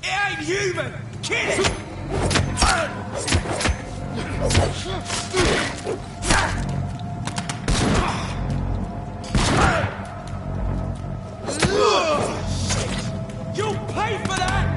It ain't human! Kill it! You'll pay for that!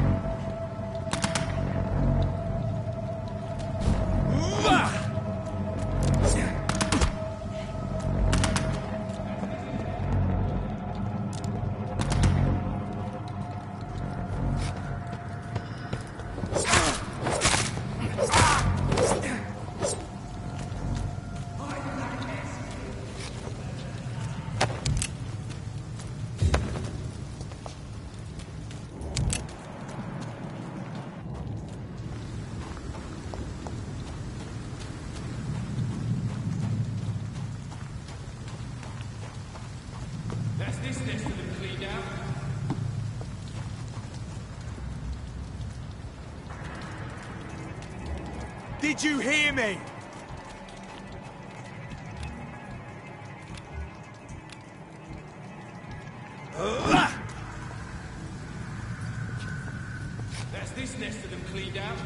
This nest of them cleaned out. Did you hear me? That's this nest of them cleaned out.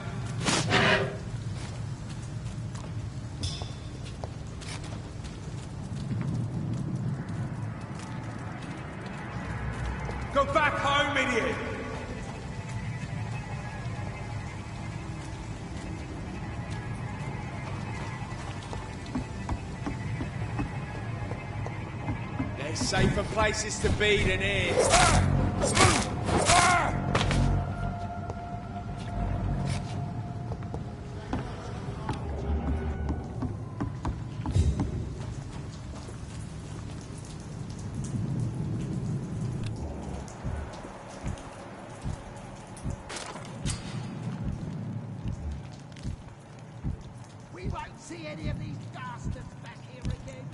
Go back home, idiot! There's safer places to be than here. We won't see any of these bastards back here again.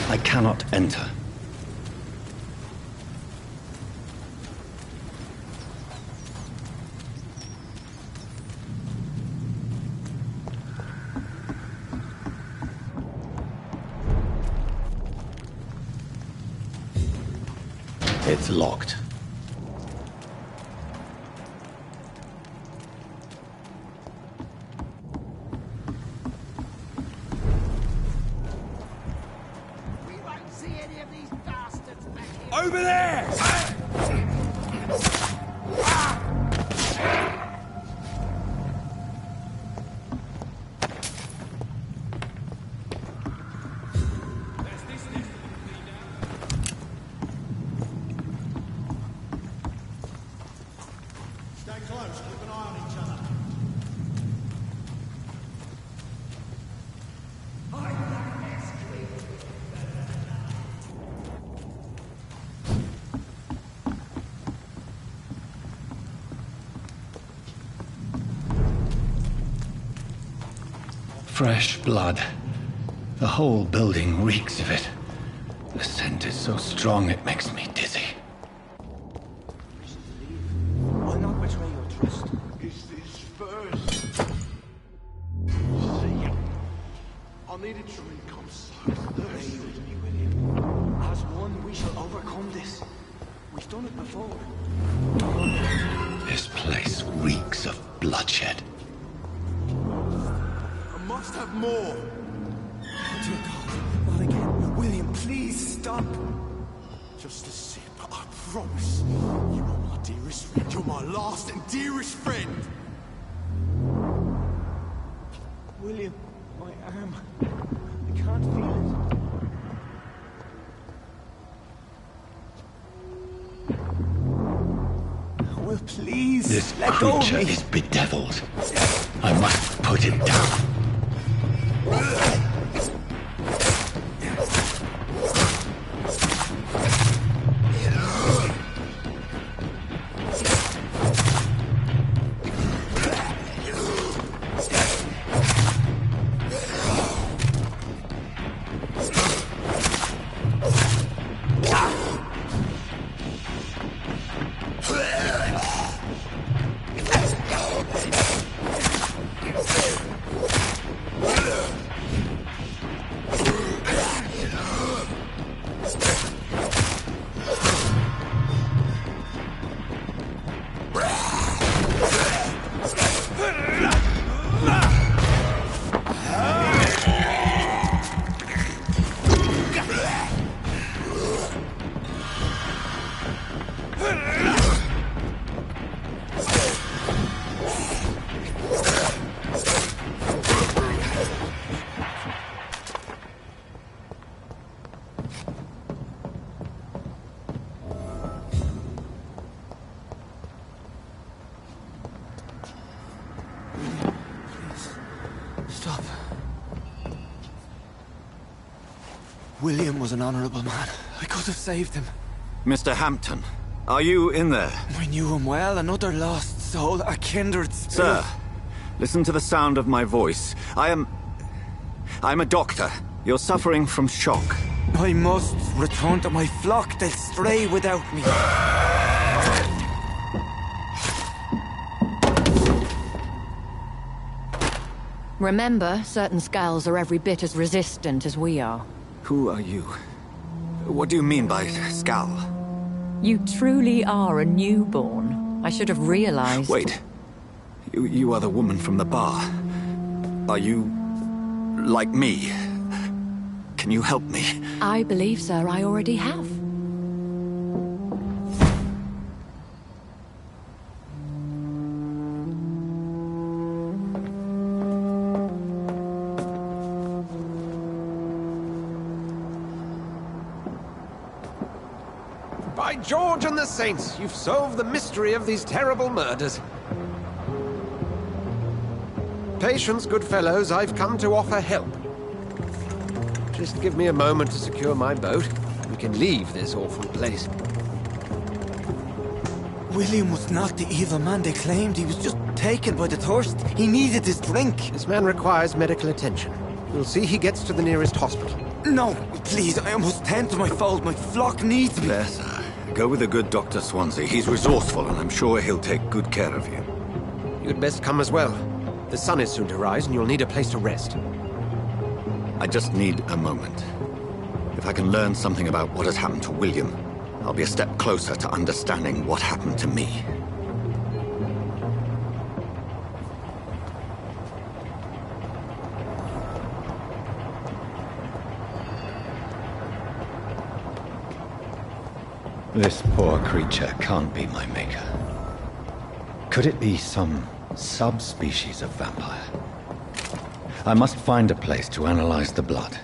I cannot enter. It's locked. We won't see any of these bastards. Over there! Stay close. Keep an eye on each other. Fresh blood. The whole building reeks of it. The scent is so strong it makes me dizzy. I'll not betray your trust. Is this first? See, I needed to become so thirsty. Stay with me, William. As one, we shall overcome this. We've done it before. This place reeks of bloodshed. I must have more. Dear God, not again. William, please stop. Just a sip, I promise. You are my dearest friend. You're my last and dearest friend. William, my arm. I can't feel it. Will, please, This let go of creature me. is bedeviled. I must put it down. Stop. William was an honorable man. I could have saved him. Mr. Hampton, are you in there? I knew him well, another lost soul, a kindred spirit. Sir, listen to the sound of my voice. I'm a doctor. You're suffering from shock. I must return to my flock. They'll stray without me. Remember, certain skulls are every bit as resistant as we are. Who are you? What do you mean by Skal? You truly are a newborn. I should have realized. Wait. You are the woman from the bar. Are you like me? Can you help me? I believe, sir, I already have. By George and the Saints, you've solved the mystery of these terrible murders. Patience, good fellows, I've come to offer help. Just give me a moment to secure my boat. We can leave this awful place. William was not the evil man they claimed. He was just taken by the thirst. He needed his drink. This man requires medical attention. We'll see he gets to the nearest hospital. No, please, I must tend to my fold. My flock needs me. There, sir. Go with the good Dr. Swansea. He's resourceful, and I'm sure he'll take good care of you. You'd best come as well. The sun is soon to rise, and you'll need a place to rest. I just need a moment. If I can learn something about what has happened to William, I'll be a step closer to understanding what happened to me. This poor creature can't be my maker. Could it be some subspecies of vampire? I must find a place to analyze the blood.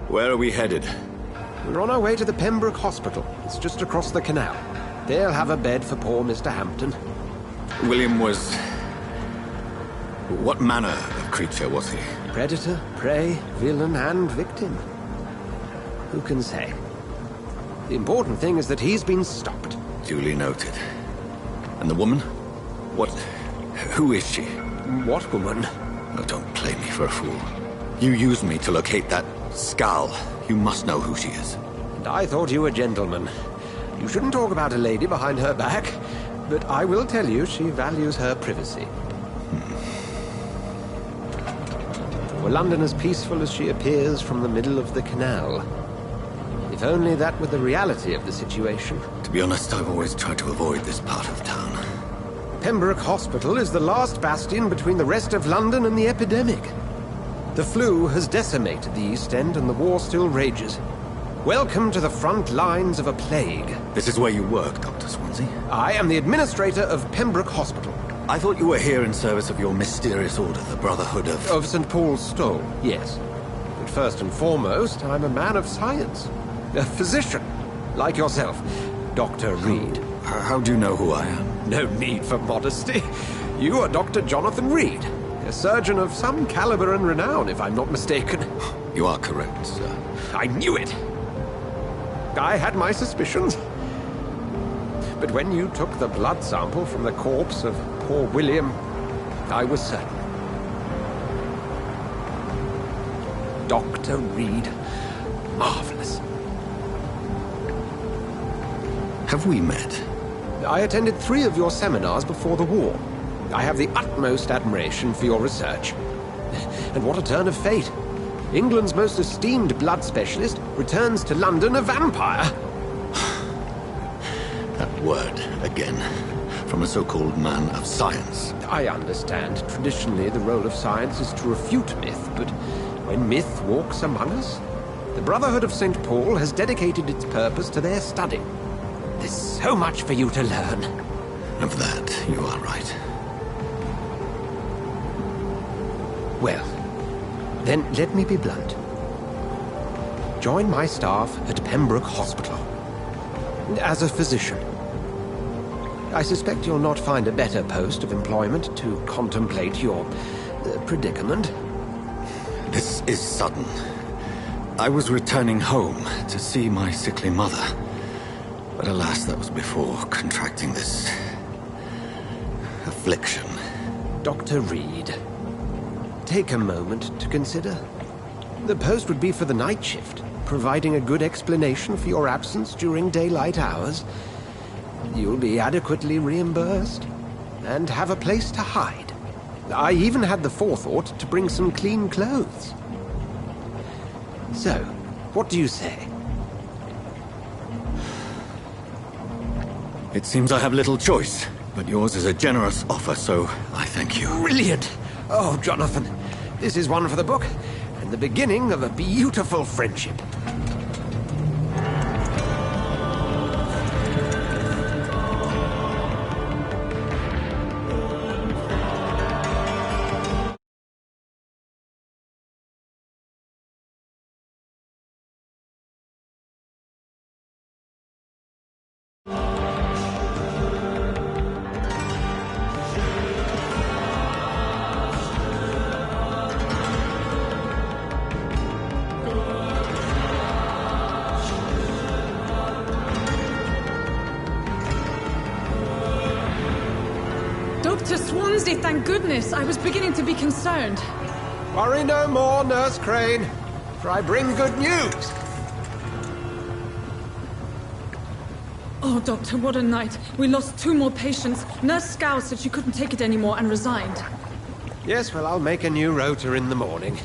Where are we headed? We're on our way to the Pembroke Hospital. It's just across the canal. They'll have a bed for poor Mr. Hampton. William was... What manner of creature was he? Predator, prey, villain, and victim. Who can say? The important thing is that he's been stopped. Duly noted. And the woman? What... Who is she? What woman? Oh, don't play me for a fool. You used me to locate that skull. You must know who she is. And I thought you a gentleman. You shouldn't talk about a lady behind her back, but I will tell you she values her privacy. Were London as peaceful as she appears from the middle of the canal? If only that were the reality of the situation. To be honest, I've always tried to avoid this part of town. Pembroke Hospital is the last bastion between the rest of London and the epidemic. The flu has decimated the East End and the war still rages. Welcome to the front lines of a plague. This is where you work, Dr. Swansea? I am the administrator of Pembroke Hospital. I thought you were here in service of your mysterious order, the Brotherhood of... Of St. Paul's Stole, yes. But first and foremost, I'm a man of science. A physician, like yourself, Dr. Reed. How do you know who I am? No need for modesty. You are Dr. Jonathan Reed, a surgeon of some caliber and renown, if I'm not mistaken. You are correct, sir. I knew it! I had my suspicions. But when you took the blood sample from the corpse of poor William, I was certain. Dr. Reed. Marvelous. Have we met? I attended 3 of your seminars before the war. I have the utmost admiration for your research. And what a turn of fate. England's most esteemed blood specialist returns to London a vampire. That word, again. From a so-called man of science. I understand. Traditionally, the role of science is to refute myth, but when myth walks among us, the Brotherhood of St. Paul has dedicated its purpose to their study. There's so much for you to learn. Of that, you are right. Well, then let me be blunt. Join my staff at Pembroke Hospital. As a physician. I suspect you'll not find a better post of employment to contemplate your predicament. This is sudden. I was returning home to see my sickly mother. But alas, that was before contracting this... affliction. Dr. Reed, take a moment to consider. The post would be for the night shift, providing a good explanation for your absence during daylight hours. You'll be adequately reimbursed, and have a place to hide. I even had the forethought to bring some clean clothes. So, what do you say? It seems I have little choice, but yours is a generous offer, so I thank you. Brilliant! Oh, Jonathan, this is one for the book, and the beginning of a beautiful friendship. Dr. Swansea, thank goodness. I was beginning to be concerned. Worry no more, Nurse Crane, for I bring good news. Oh, Doctor, what a night. We lost 2 more patients. Nurse Scow said she couldn't take it anymore and resigned. Yes, well, I'll make a new rota in the morning.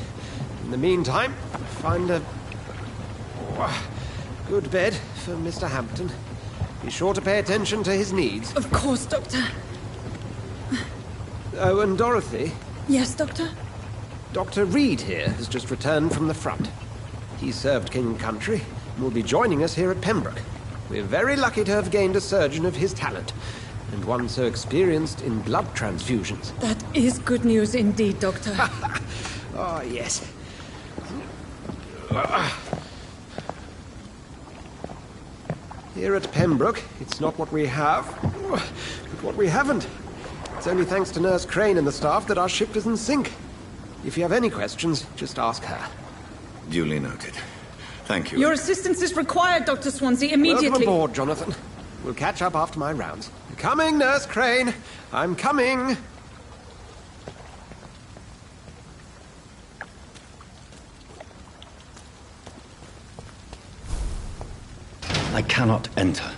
In the meantime, find a good bed for Mr. Hampton. Be sure to pay attention to his needs. Of course, Doctor. Oh, and Dorothy? Yes, Doctor? Dr. Reed here has just returned from the front. He served King and Country and will be joining us here at Pembroke. We're very lucky to have gained a surgeon of his talent, and one so experienced in blood transfusions. That is good news indeed, Doctor. Oh, yes. Here at Pembroke, it's not what we have, but what we haven't. It's only thanks to Nurse Crane and the staff that our ship doesn't sink. If you have any questions, just ask her. Duly noted. Thank you. Your assistance is required, Dr. Swansea, immediately. Welcome aboard, Jonathan. We'll catch up after my rounds. Coming, Nurse Crane. I'm coming. I cannot enter.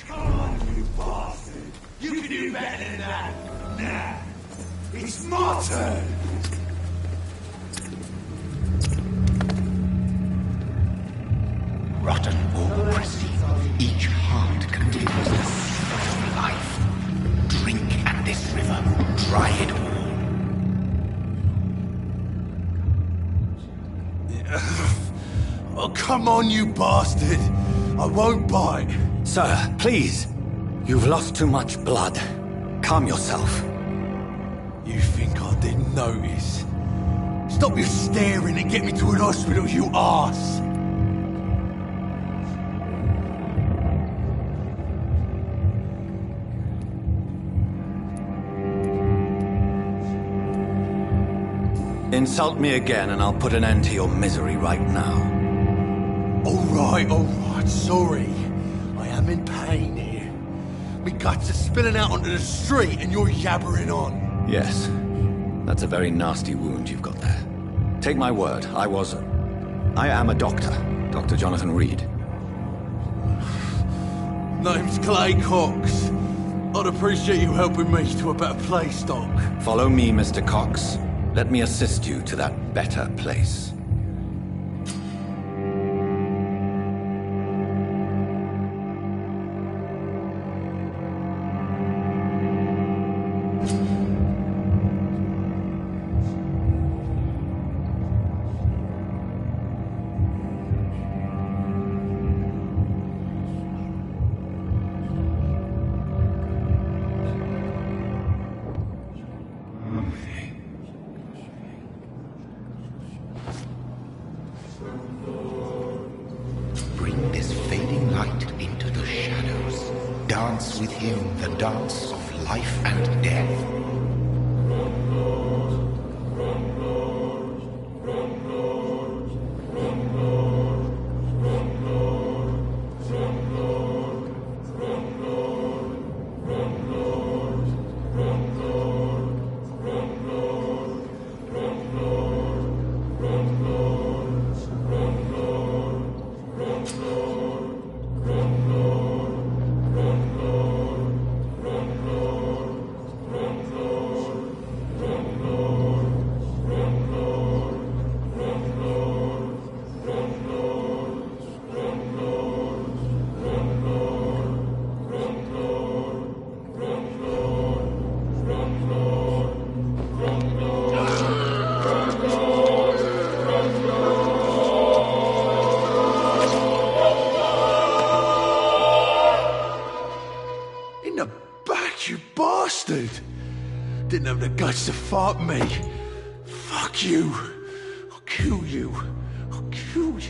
Come on, you bastard! You can do better than that! Nah! It's my turn! Rotten or pristine, each heart contains the seed of life. Drink at this river, try it all. Oh, come on, you bastard! I won't bite! Sir, please. You've lost too much blood. Calm yourself. You think I didn't notice? Stop your staring and get me to an hospital, you arse! Insult me again and I'll put an end to your misery right now. Alright, sorry. I am in pain here. Me guts are spilling out onto the street and you're yabbering on. Yes. That's a very nasty wound you've got there. Take my word, I am a doctor. Dr. Jonathan Reed. Name's Clay Cox. I'd appreciate you helping me to a better place, Doc. Follow me, Mr. Cox. Let me assist you to that better place. Bring this fading light into the shadows. Dance with him the dance of life and death. Didn't have the guts to fight me. Fuck you. I'll kill you. I'll kill you.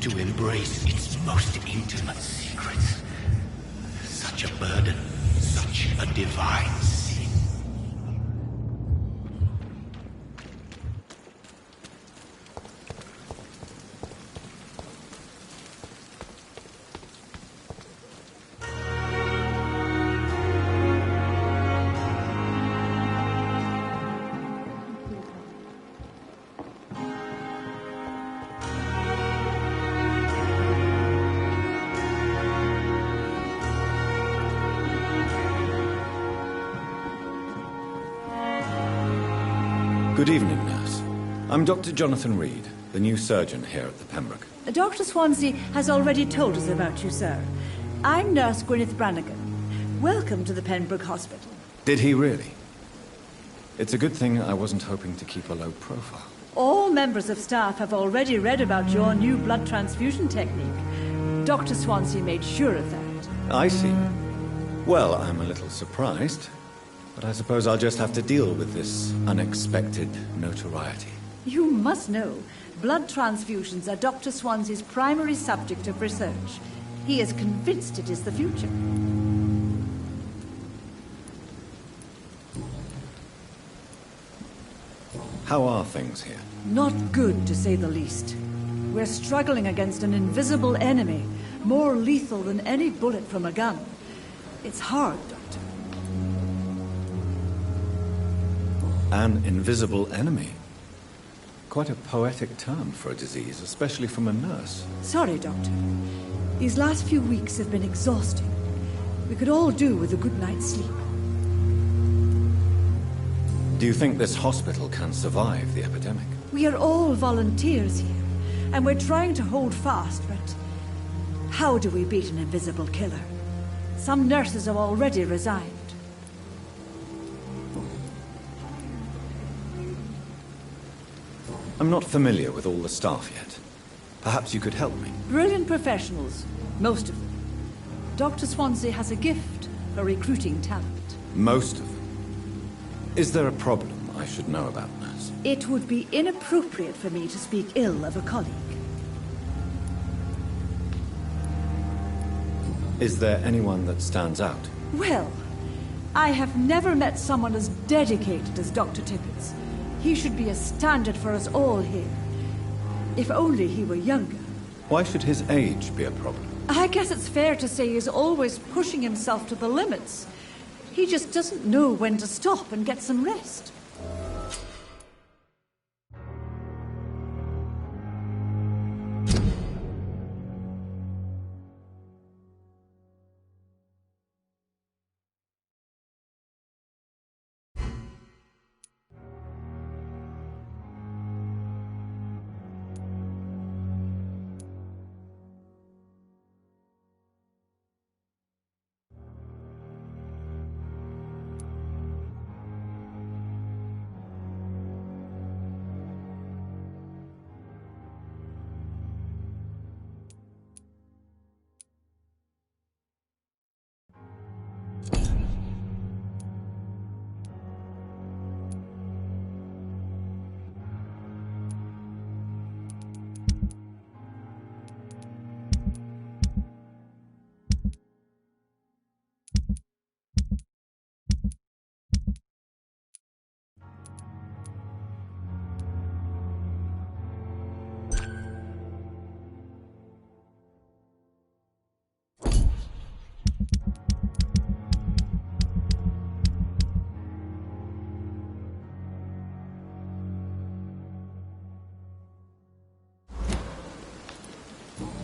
to embrace its most intimate secrets. Such a burden, such a divine sin. Good evening, nurse. I'm Dr. Jonathan Reed, the new surgeon here at the Pembroke. Dr. Swansea has already told us about you, sir. I'm Nurse Gwyneth Brannigan. Welcome to the Pembroke Hospital. Did he really? It's a good thing I wasn't hoping to keep a low profile. All members of staff have already read about your new blood transfusion technique. Dr. Swansea made sure of that. I see. Well, I'm a little surprised, but I suppose I'll just have to deal with this unexpected notoriety. You must know, blood transfusions are Dr. Swansea's primary subject of research. He is convinced it is the future. How are things here? Not good, to say the least. We're struggling against an invisible enemy, more lethal than any bullet from a gun. It's hard, Doctor. An invisible enemy? Quite a poetic term for a disease, especially from a nurse. Sorry, Doctor. These last few weeks have been exhausting. We could all do with a good night's sleep. Do you think this hospital can survive the epidemic? We are all volunteers here, and we're trying to hold fast, but how do we beat an invisible killer? Some nurses have already resigned. I'm not familiar with all the staff yet. Perhaps you could help me. Brilliant professionals, most of them. Dr. Swansea has a gift for recruiting talent. Most of them? Is there a problem I should know about, nurse? It would be inappropriate for me to speak ill of a colleague. Is there anyone that stands out? Well, I have never met someone as dedicated as Dr. Tippett. He should be a standard for us all here. If only he were younger. Why should his age be a problem? I guess it's fair to say he's always pushing himself to the limits. He just doesn't know when to stop and get some rest.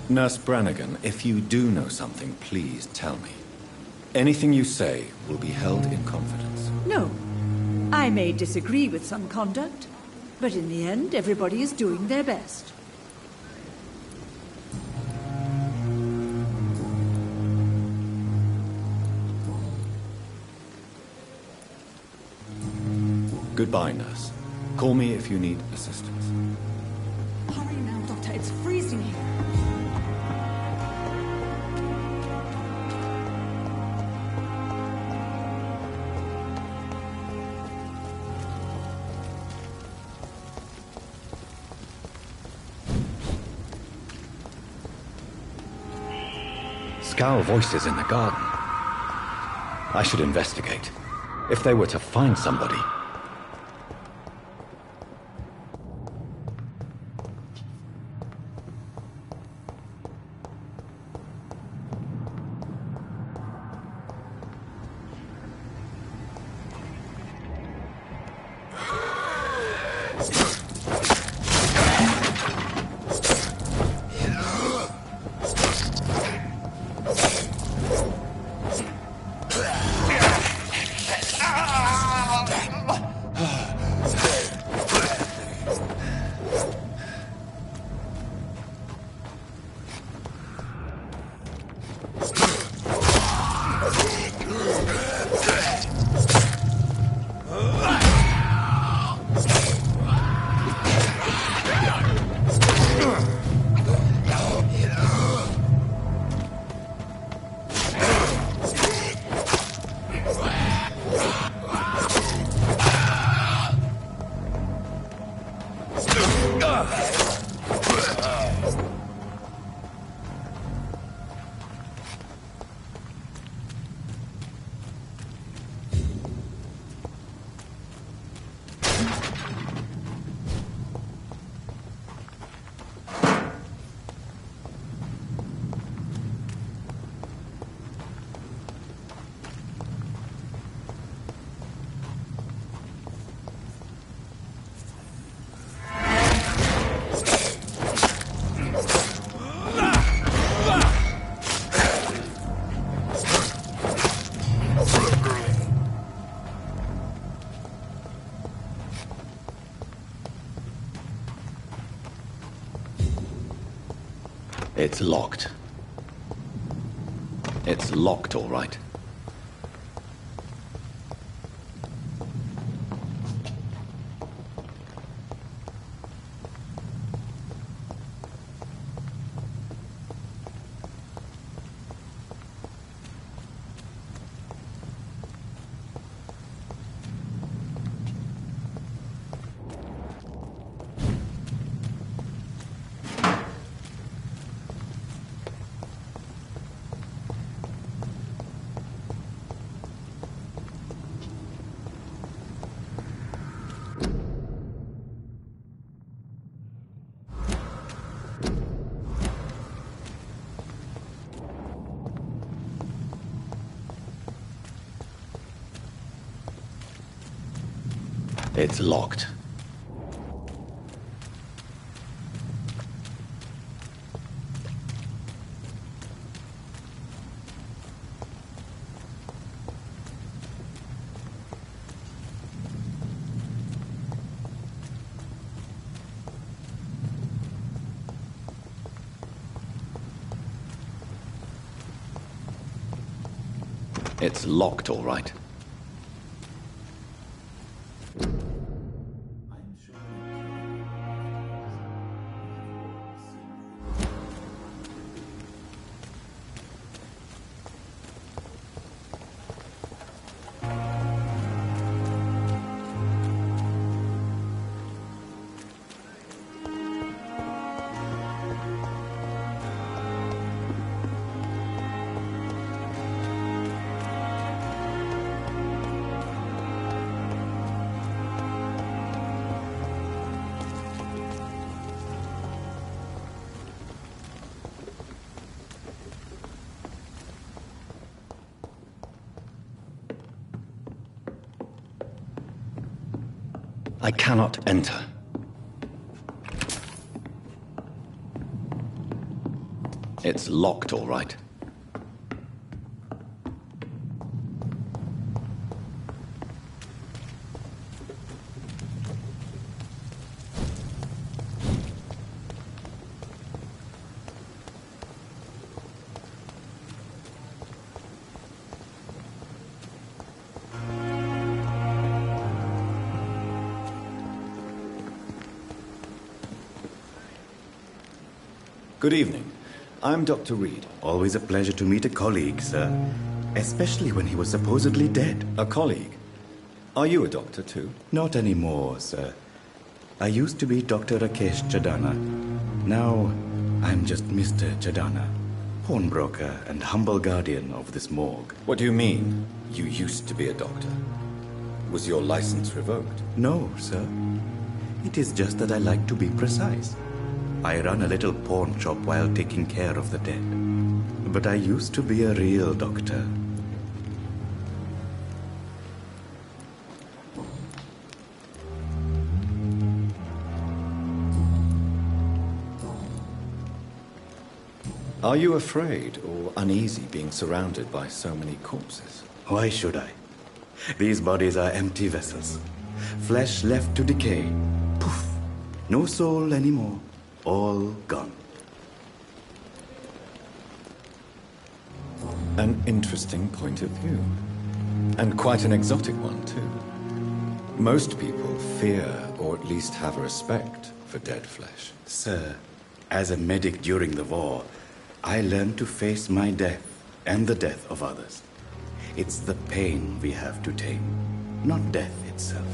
Nurse Brannigan, if you do know something, please tell me. Anything you say will be held in confidence. No. I may disagree with some conduct, but in the end, everybody is doing their best. Goodbye, nurse. Call me if you need assistance. Hurry now, Doctor. It's freezing here. Scowl voices in the garden. I should investigate. If they were to find somebody... It's locked. It's locked, all right. It's locked. It's locked, all right. I cannot enter. It's locked, all right. Good evening. I'm Dr. Reed. Always a pleasure to meet a colleague, sir. Especially when he was supposedly dead. A colleague? Are you a doctor too? Not anymore, sir. I used to be Dr. Rakesh Chadana. Now, I'm just Mr. Chadana. pawnbroker and humble guardian of this morgue. What do you mean, you used to be a doctor? Was your license revoked? No, sir. It is just that I like to be precise. I run a little pawn shop while taking care of the dead. But I used to be a real doctor. Are you afraid or uneasy being surrounded by so many corpses? Why should I? These bodies are empty vessels. Flesh left to decay. Poof! No soul anymore. All gone. An interesting point of view. And quite an exotic one, too. Most people fear, or at least have a respect, for dead flesh. Sir, as a medic during the war, I learned to face my death and the death of others. It's the pain we have to tame, not death itself.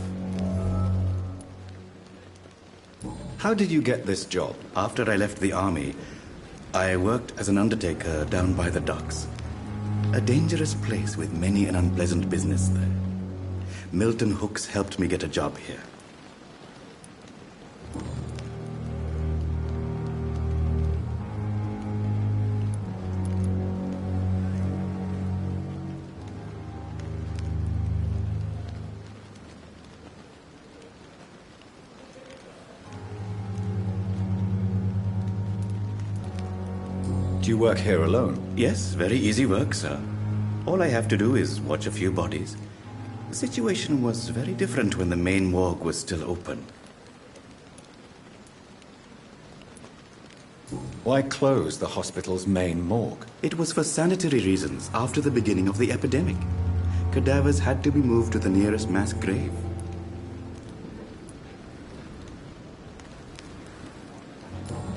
How did you get this job? After I left the army, I worked as an undertaker down by the docks. A dangerous place with many an unpleasant business there. Milton Hooks helped me get a job here. Do you work here alone? Yes, very easy work, sir. All I have to do is watch a few bodies. The situation was very different when the main morgue was still open. Why close the hospital's main morgue? It was for sanitary reasons after the beginning of the epidemic. Cadavers had to be moved to the nearest mass grave.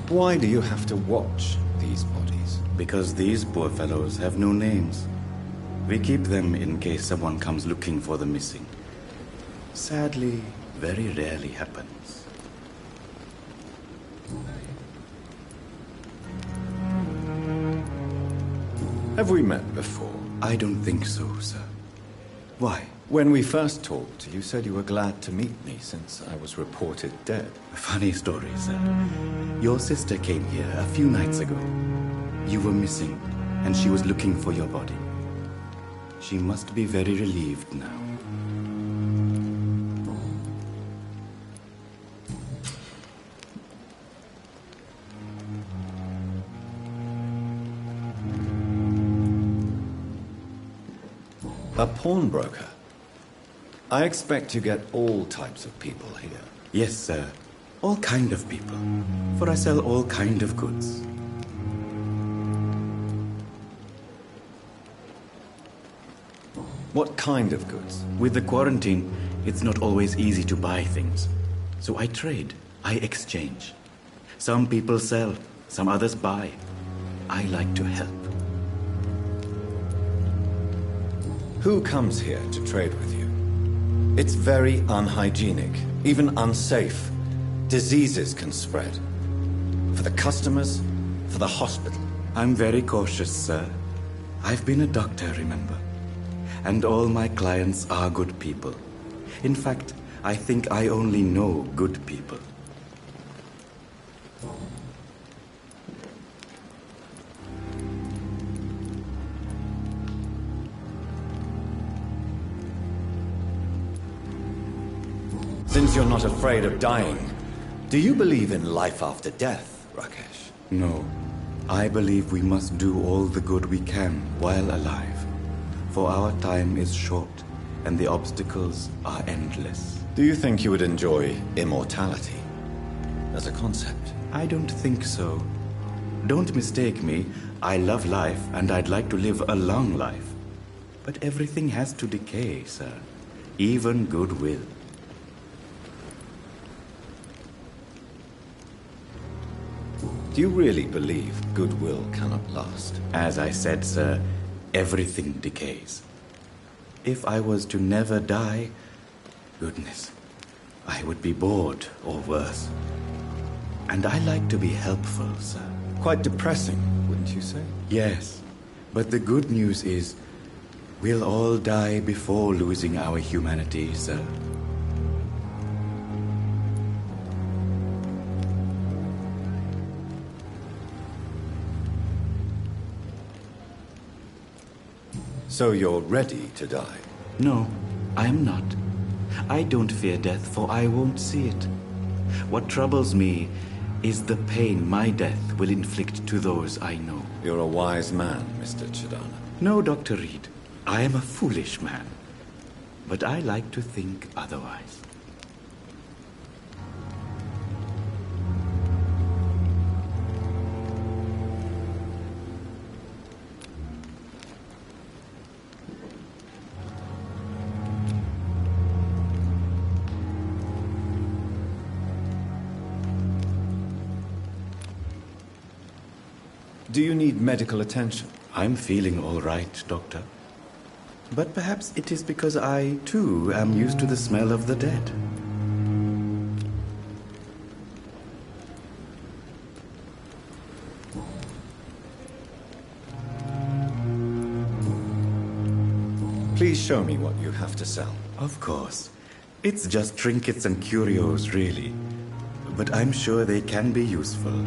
Why do you have to watch these bodies? Because these poor fellows have no names. We keep them in case someone comes looking for the missing. Sadly, very rarely happens. Have we met before? I don't think so, sir. Why? When we first talked, you said you were glad to meet me since I was reported dead. Funny story, sir. Your sister came here a few nights ago. You were missing, and she was looking for your body. She must be very relieved now. A pawnbroker? I expect you get all types of people here. Yes, sir. All kind of people. For I sell all kind of goods. What kind of goods? With the quarantine, it's not always easy to buy things. So I trade. I exchange. Some people sell, some others buy. I like to help. Who comes here to trade with you? It's very unhygienic, even unsafe. Diseases can spread. For the customers, for the hospital. I'm very cautious, sir. I've been a doctor, remember? And all my clients are good people. In fact, I think I only know good people. Since you're not afraid of dying, do you believe in life after death, Rakesh? No. I believe we must do all the good we can while alive. For our time is short, and the obstacles are endless. Do you think you would enjoy immortality as a concept? I don't think so. Don't mistake me. I love life, and I'd like to live a long life. But everything has to decay, sir. Even goodwill. Do you really believe goodwill cannot last? As I said, sir, everything decays. If I was to never die, goodness, I would be bored or worse. And I like to be helpful, sir. Quite depressing, wouldn't didn't you say? Yes, but the good news is we'll all die before losing our humanity, sir. So you're ready to die? No, I am not. I don't fear death, for I won't see it. What troubles me is the pain my death will inflict to those I know. You're a wise man, Mr. Chidana. No, Dr. Reed. I am a foolish man. But I like to think otherwise. Do you need medical attention? I'm feeling all right, Doctor. But perhaps it is because I, too, am used to the smell of the dead. Please show me what you have to sell. Of course. It's just trinkets and curios, really. But I'm sure they can be useful.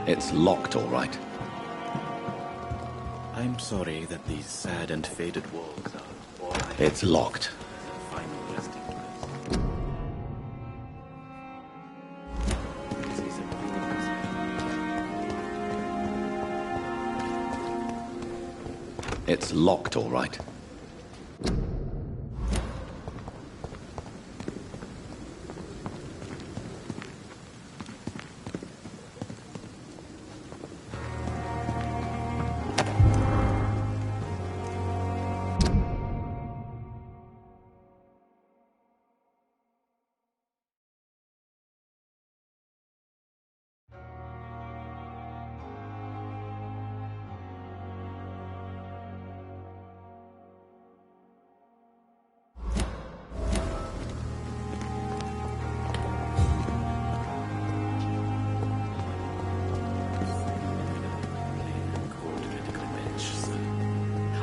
It's locked, all right. I'm sorry that these sad and faded walls are all I It's locked. final resting place. This is a It's locked, all right.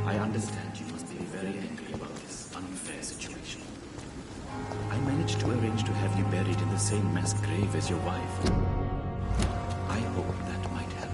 I understand you must be very angry about this unfair situation. I managed to arrange to have you buried in the same mass grave as your wife. I hope that might help.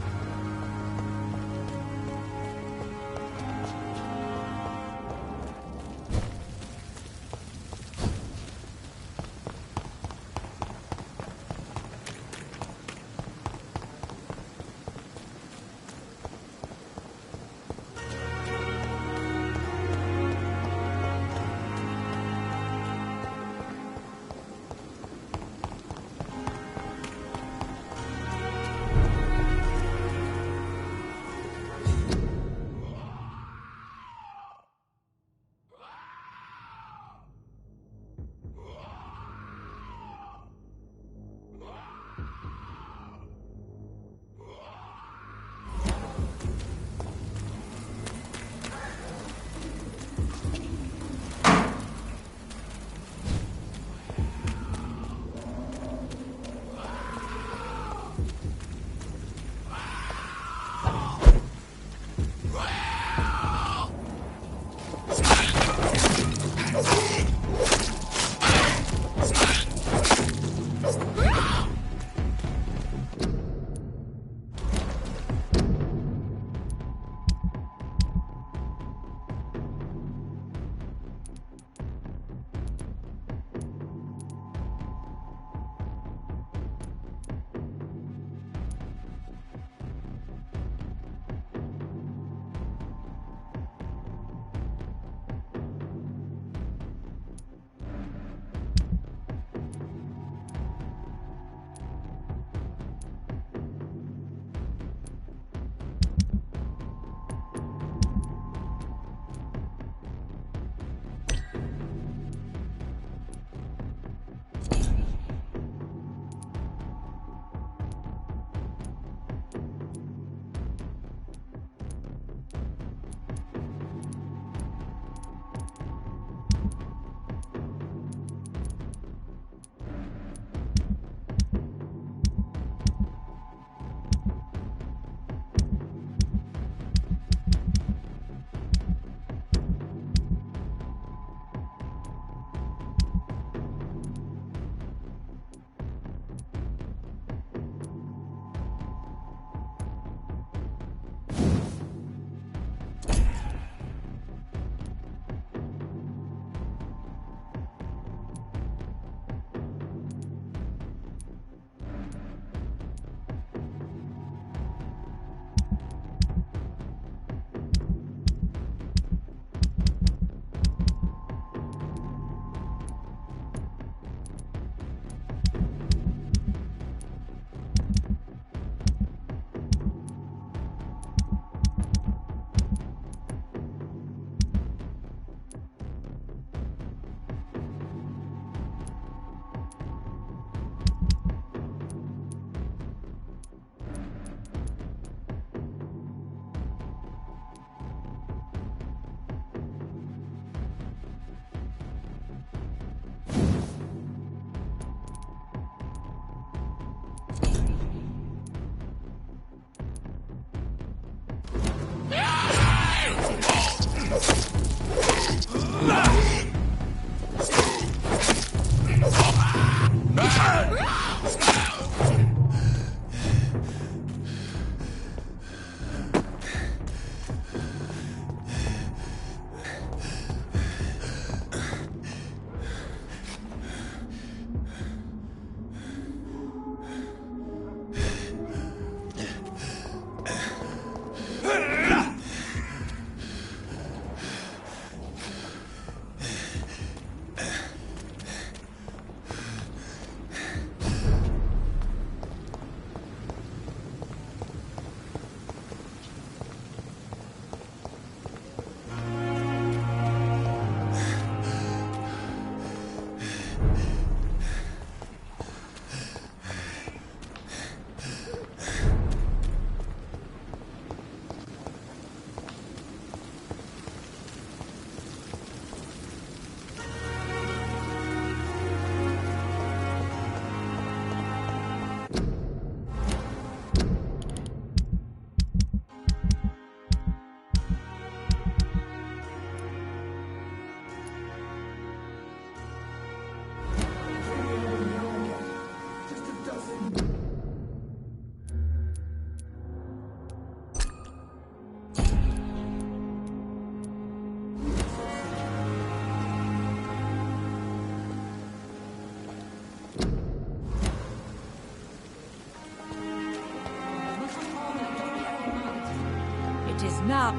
now.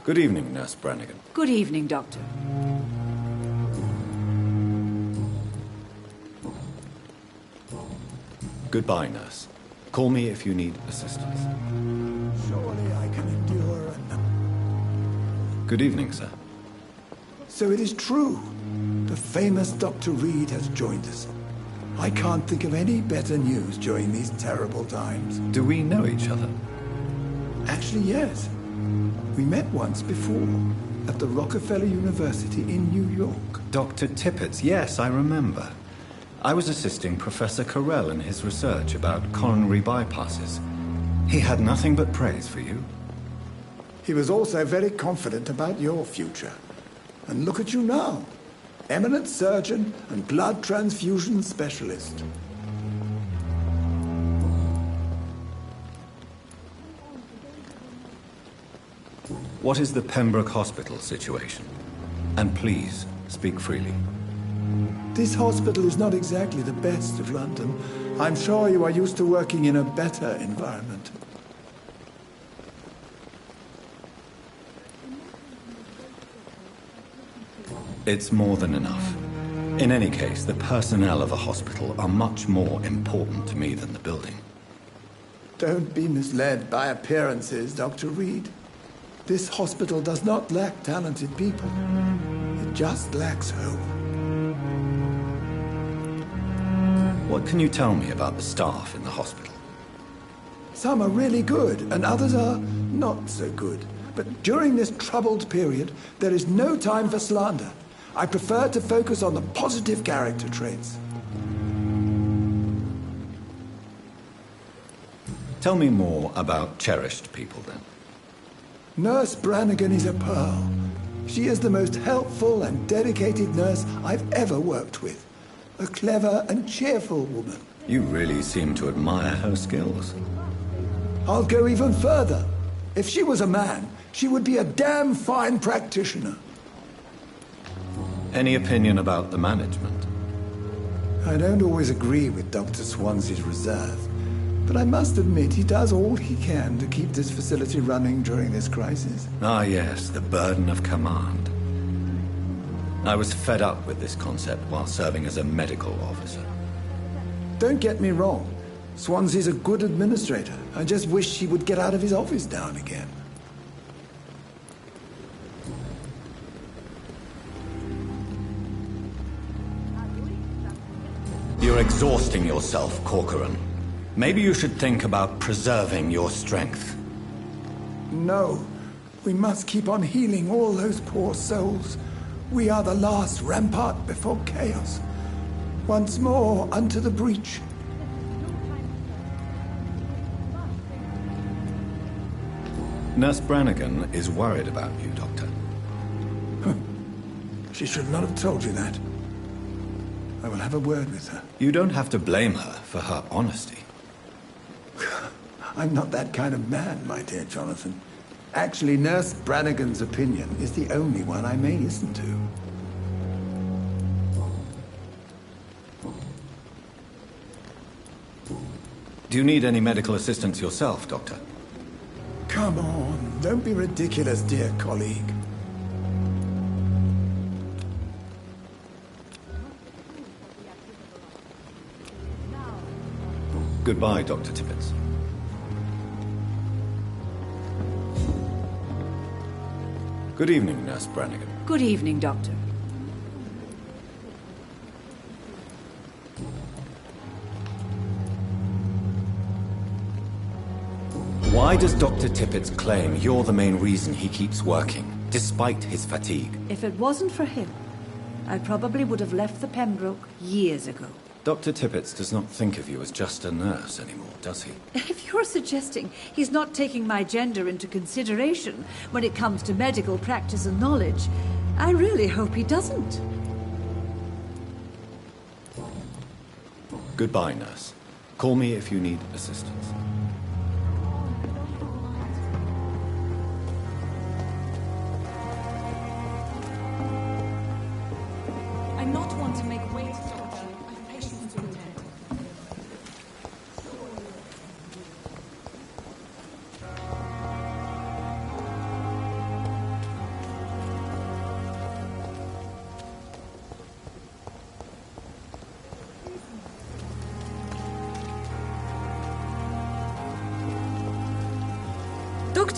Good evening, Nurse Brannigan. Good evening, Doctor. Goodbye, Nurse. Call me if you need assistance. Surely I can endure another. Good evening, sir. So it is true. The famous Dr. Reed has joined us. I can't think of any better news during these terrible times. Do we know each other? Actually, yes. We met once before, at the Rockefeller University in New York. Dr. Tippets, yes, I remember. I was assisting Professor Carell in his research about coronary bypasses. He had nothing but praise for you. He was also very confident about your future. And look at you now. Eminent surgeon and blood transfusion specialist. What is the Pembroke Hospital situation? And please, speak freely. This hospital is not exactly the best of London. I'm sure you are used to working in a better environment. It's more than enough. In any case, the personnel of a hospital are much more important to me than the building. Don't be misled by appearances, Dr. Reed. This hospital does not lack talented people. It just lacks hope. What can you tell me about the staff in the hospital? Some are really good, and others are not so good. But during this troubled period, there is no time for slander. I prefer to focus on the positive character traits. Tell me more about cherished people, then. Nurse Brannigan is a pearl. She is the most helpful and dedicated nurse I've ever worked with. A clever and cheerful woman. You really seem to admire her skills. I'll go even further. If she was a man, she would be a damn fine practitioner. Any opinion about the management? I don't always agree with Dr. Swansea's reserve, but I must admit he does all he can to keep this facility running during this crisis. Ah, yes, the burden of command. I was fed up with this concept while serving as a medical officer. Don't get me wrong. Swansea's a good administrator. I just wish he would get out of his office now and again. You're exhausting yourself, Corcoran. Maybe you should think about preserving your strength. No. We must keep on healing all those poor souls. We are the last rampart before chaos. Once more unto the breach. Nurse Brannigan is worried about you, Doctor. She should not have told you that. I will have a word with her. You don't have to blame her for her honesty. I'm not that kind of man, my dear Jonathan. Actually, Nurse Brannigan's opinion is the only one I may listen to. Do you need any medical assistance yourself, Doctor? Come on, don't be ridiculous, dear colleague. Goodbye, Dr. Tippets. Good evening, Nurse Brannigan. Good evening, Doctor. Why does Dr. Tippets claim you're the main reason he keeps working, despite his fatigue? If it wasn't for him, I probably would have left the Pembroke years ago. Dr. Tippets does not think of you as just a nurse anymore, does he? If you're suggesting he's not taking my gender into consideration when it comes to medical practice and knowledge, I really hope he doesn't. Goodbye, nurse. Call me if you need assistance. I'm not one to make waits, Doctor. I have patients to attend.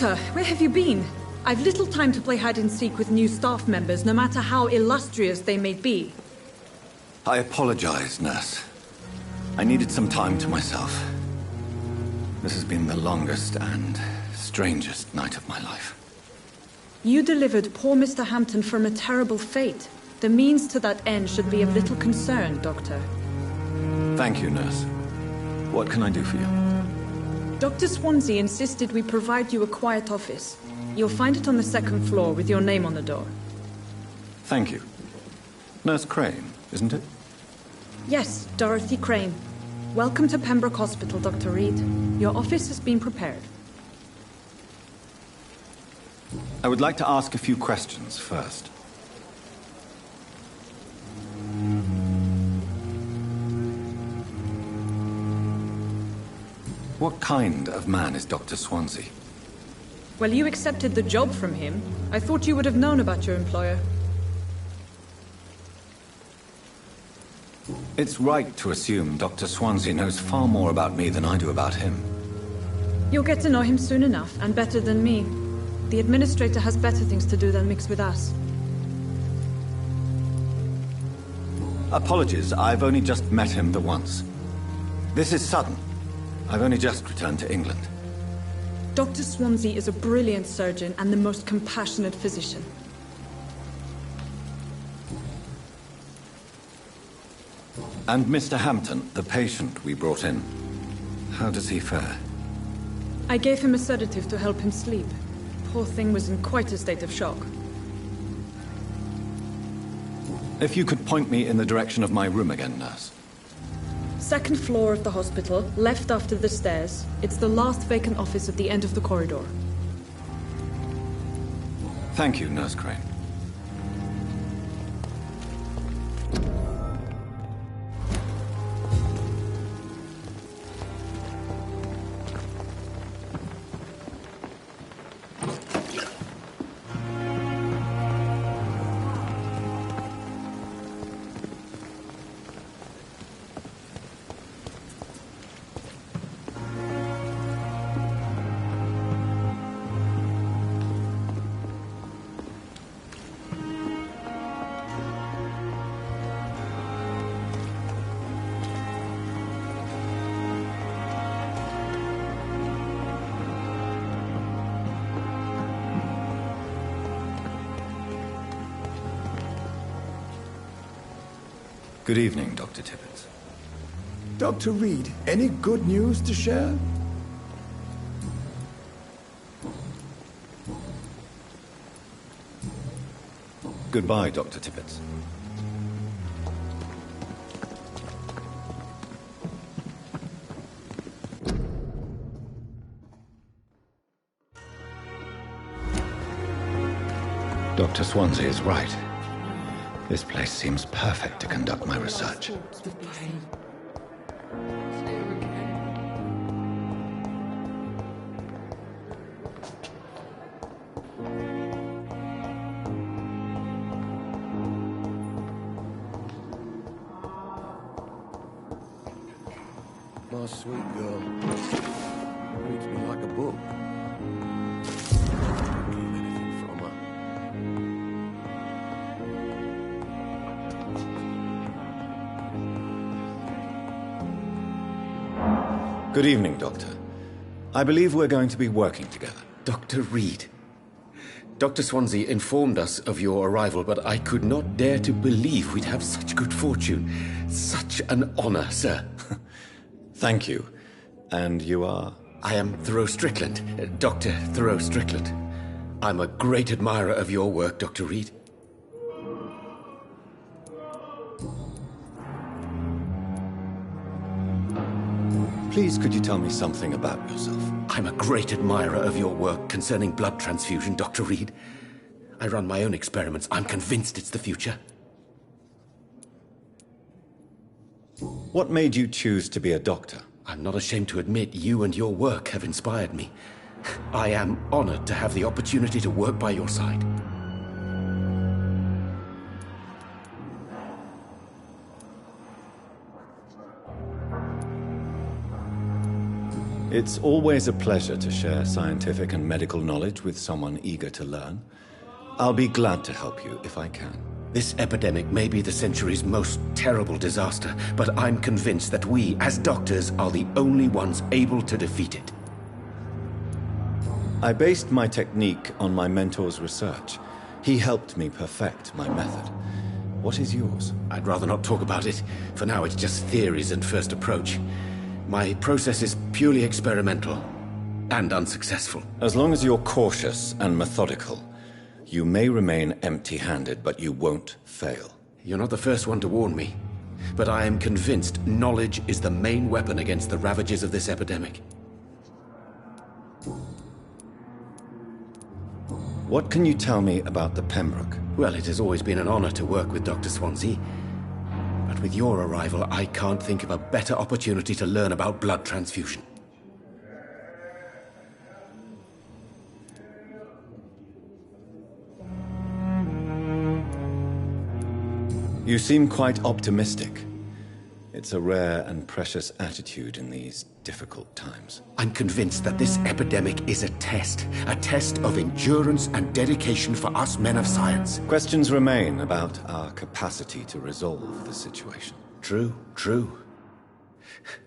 Doctor, where have you been? I've little time to play hide-and-seek with new staff members, no matter how illustrious they may be. I apologize, nurse. I needed some time to myself. This has been the longest and strangest night of my life. You delivered poor Mr. Hampton from a terrible fate. The means to that end should be of little concern, Doctor. Thank you, nurse. What can I do for you? Dr. Swansea insisted we provide you a quiet office. You'll find it on the second floor with your name on the door. Thank you. Nurse Crane, isn't it? Yes, Dorothy Crane. Welcome to Pembroke Hospital, Dr. Reed. Your office has been prepared. I would like to ask a few questions first. What kind of man is Dr. Swansea? Well, you accepted the job from him. I thought you would have known about your employer. It's right to assume Dr. Swansea knows far more about me than I do about him. You'll get to know him soon enough, and better than me. The administrator has better things to do than mix with us. Apologies, I've only just met him the once. This is sudden. I've only just returned to England. Dr. Swansea is a brilliant surgeon and the most compassionate physician. And Mr. Hampton, the patient we brought in, how does he fare? I gave him a sedative to help him sleep. Poor thing was in quite a state of shock. If you could point me in the direction of my room again, nurse. Second floor of the hospital, left after the stairs. It's the last vacant office at the end of the corridor. Thank you, Nurse Crane. Good evening, Dr. Tippett. Dr. Reed, any good news to share? Goodbye, Dr. Tippett. Dr. Swansea is right. This place seems perfect to conduct my research. My sweet girl. Reads me like a book. Can't keep anything from her. Good evening, Doctor. I believe we're going to be working together. Dr. Reed. Dr. Swansea informed us of your arrival, but I could not dare to believe we'd have such good fortune. Such an honor, sir. Thank you. And you are? I am Thoreau Strickland, Dr. Thoreau Strickland. I'm a great admirer of your work, Dr. Reed. Please, could you tell me something about yourself? I'm a great admirer of your work concerning blood transfusion, Dr. Reed. I run my own experiments. I'm convinced it's the future. What made you choose to be a doctor? I'm not ashamed to admit you and your work have inspired me. I am honored to have the opportunity to work by your side. It's always a pleasure to share scientific and medical knowledge with someone eager to learn. I'll be glad to help you if I can. This epidemic may be the century's most terrible disaster, but I'm convinced that we, as doctors, are the only ones able to defeat it. I based my technique on my mentor's research. He helped me perfect my method. What is yours? I'd rather not talk about it. For now, it's just theories and first approach. My process is purely experimental and unsuccessful. As long as you're cautious and methodical, you may remain empty-handed, but you won't fail. You're not the first one to warn me, but I am convinced knowledge is the main weapon against the ravages of this epidemic. What can you tell me about the Pembroke? Well, it has always been an honor to work with Dr. Swansea. But with your arrival, I can't think of a better opportunity to learn about blood transfusion. You seem quite optimistic. It's a rare and precious attitude in these difficult times. I'm convinced that this epidemic is a test of endurance and dedication for us men of science. Questions remain about our capacity to resolve the situation. True.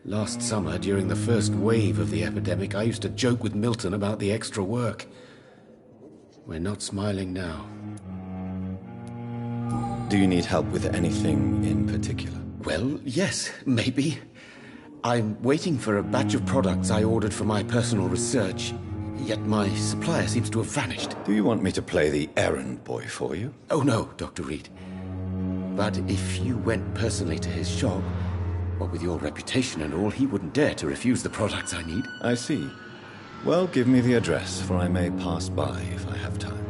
Last summer, during the first wave of the epidemic, I used to joke with Milton about the extra work. We're not smiling now. Do you need help with anything in particular? Well, yes, maybe. I'm waiting for a batch of products I ordered for my personal research, yet my supplier seems to have vanished. Do you want me to play the errand boy for you? Oh no, Dr. Reed. But if you went personally to his shop, what with your reputation and all, he wouldn't dare to refuse the products I need. I see. Well, give me the address, for I may pass by if I have time.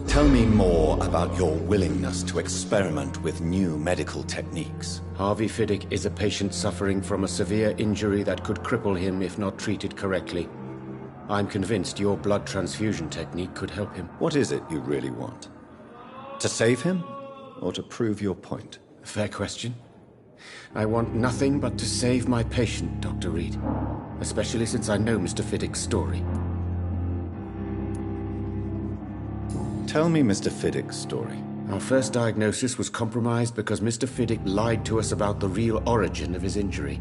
Tell me more about your willingness to experiment with new medical techniques. Harvey Fiddick is a patient suffering from a severe injury that could cripple him if not treated correctly. I'm convinced your blood transfusion technique could help him. What is it you really want? To save him, or to prove your point? Fair question. I want nothing but to save my patient, Dr. Reed. Especially since I know Mr. Fiddick's story. Tell me Mr. Fiddick's story. Our first diagnosis was compromised because Mr. Fiddick lied to us about the real origin of his injury.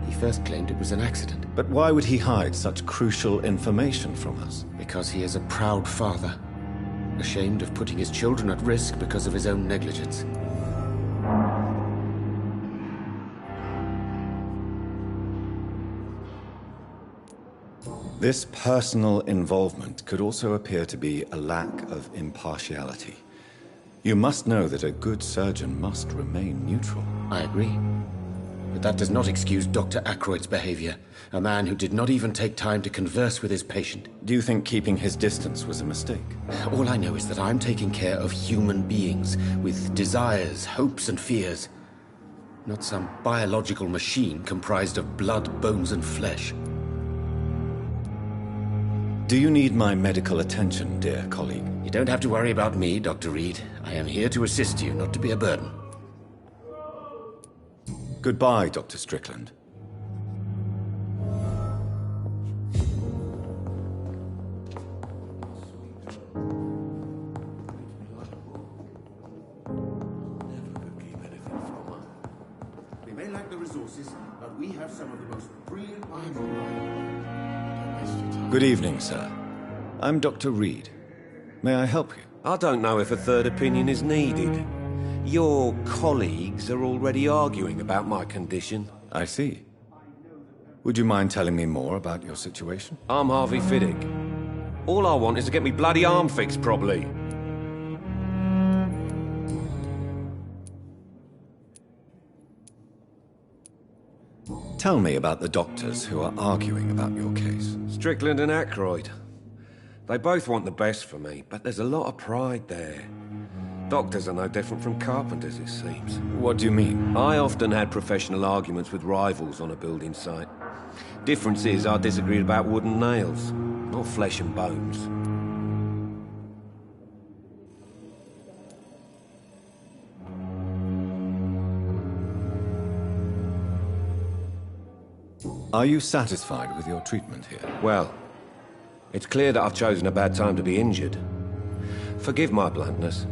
He first claimed it was an accident. But why would he hide such crucial information from us? Because he is a proud father, ashamed of putting his children at risk because of his own negligence. This personal involvement could also appear to be a lack of impartiality. You must know that a good surgeon must remain neutral. I agree. But that does not excuse Dr. Ackroyd's behavior, a man who did not even take time to converse with his patient. Do you think keeping his distance was a mistake? All I know is that I'm taking care of human beings with desires, hopes, and fears. Not some biological machine comprised of blood, bones, and flesh. Do you need my medical attention, dear colleague? You don't have to worry about me, Dr. Reed. I am here to assist you, not to be a burden. Goodbye, Dr. Strickland. We may lack the resources, but we have some of the most brilliant minds. Good evening, sir. I'm Dr. Reed. May I help you? I don't know if a third opinion is needed. Your colleagues are already arguing about my condition. I see. Would you mind telling me more about your situation? I'm Harvey Fiddick. All I want is to get me bloody arm fixed properly. Tell me about the doctors who are arguing about your case. Strickland and Ackroyd. They both want the best for me, but there's a lot of pride there. Doctors are no different from carpenters, it seems. What do you mean? I often had professional arguments with rivals on a building site. Difference is I disagreed about wood and nails, not flesh and bones. Are you satisfied with your treatment here? Well, it's clear that I've chosen a bad time to be injured. Forgive my bluntness,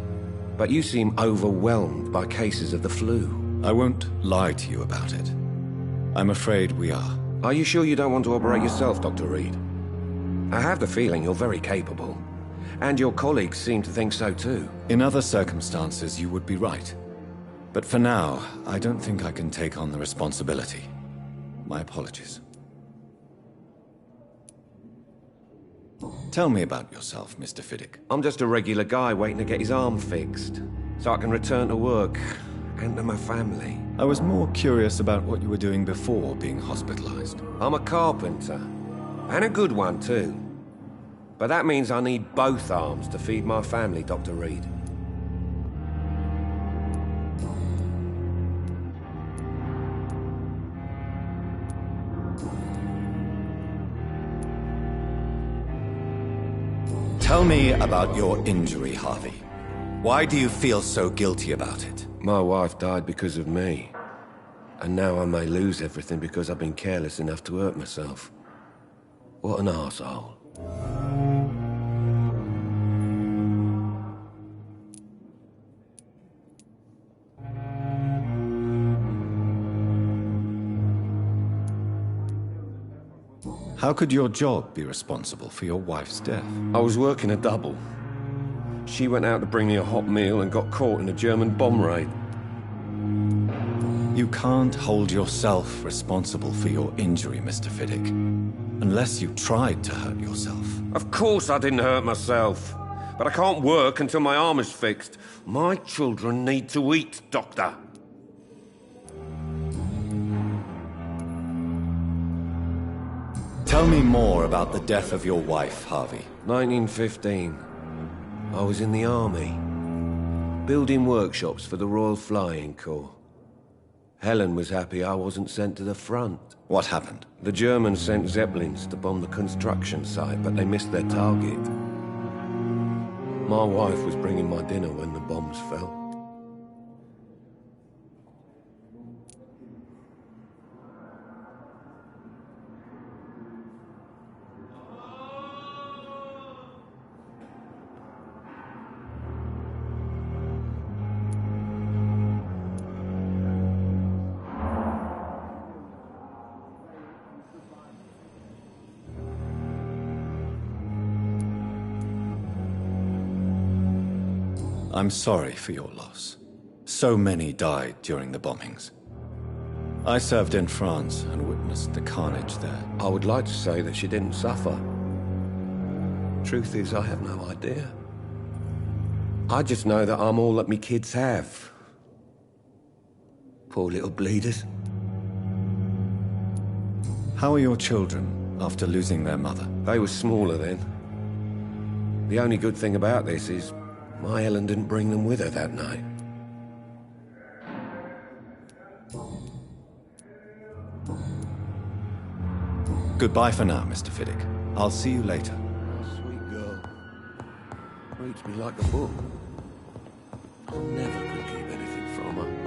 but you seem overwhelmed by cases of the flu. I won't lie to you about it. I'm afraid we are. Are you sure you don't want to operate yourself, Dr. Reed? I have the feeling you're very capable. And your colleagues seem to think so too. In other circumstances, you would be right. But for now, I don't think I can take on the responsibility. My apologies. Tell me about yourself, Mr. Fiddick. I'm just a regular guy waiting to get his arm fixed, so I can return to work and to my family. I was more curious about what you were doing before being hospitalized. I'm a carpenter, and a good one too. But that means I need both arms to feed my family, Dr. Reed. Tell me about your injury, Harvey. Why do you feel so guilty about it? My wife died because of me. And now I may lose everything because I've been careless enough to hurt myself. What an arsehole. How could your job be responsible for your wife's death? I was working a double. She went out to bring me a hot meal and got caught in a German bomb raid. You can't hold yourself responsible for your injury, Mr. Fiddick. Unless you tried to hurt yourself. Of course I didn't hurt myself. But I can't work until my arm is fixed. My children need to eat, Doctor. Tell me more about the death of your wife, Harvey. 1915. I was in the army, building workshops for the Royal Flying Corps. Helen was happy I wasn't sent to the front. What happened? The Germans sent Zeppelins to bomb the construction site, but they missed their target. My wife was bringing my dinner when the bombs fell. I'm sorry for your loss. So many died during the bombings. I served in France and witnessed the carnage there. I would like to say that she didn't suffer. Truth is, I have no idea. I just know that I'm all that me kids have. Poor little bleeders. How are your children after losing their mother? They were smaller then. The only good thing about this is my Helen didn't bring them with her that night. Goodbye for now, Mr. Fiddick. I'll see you later. Sweet girl. Reads me like a book. I never could keep anything from her.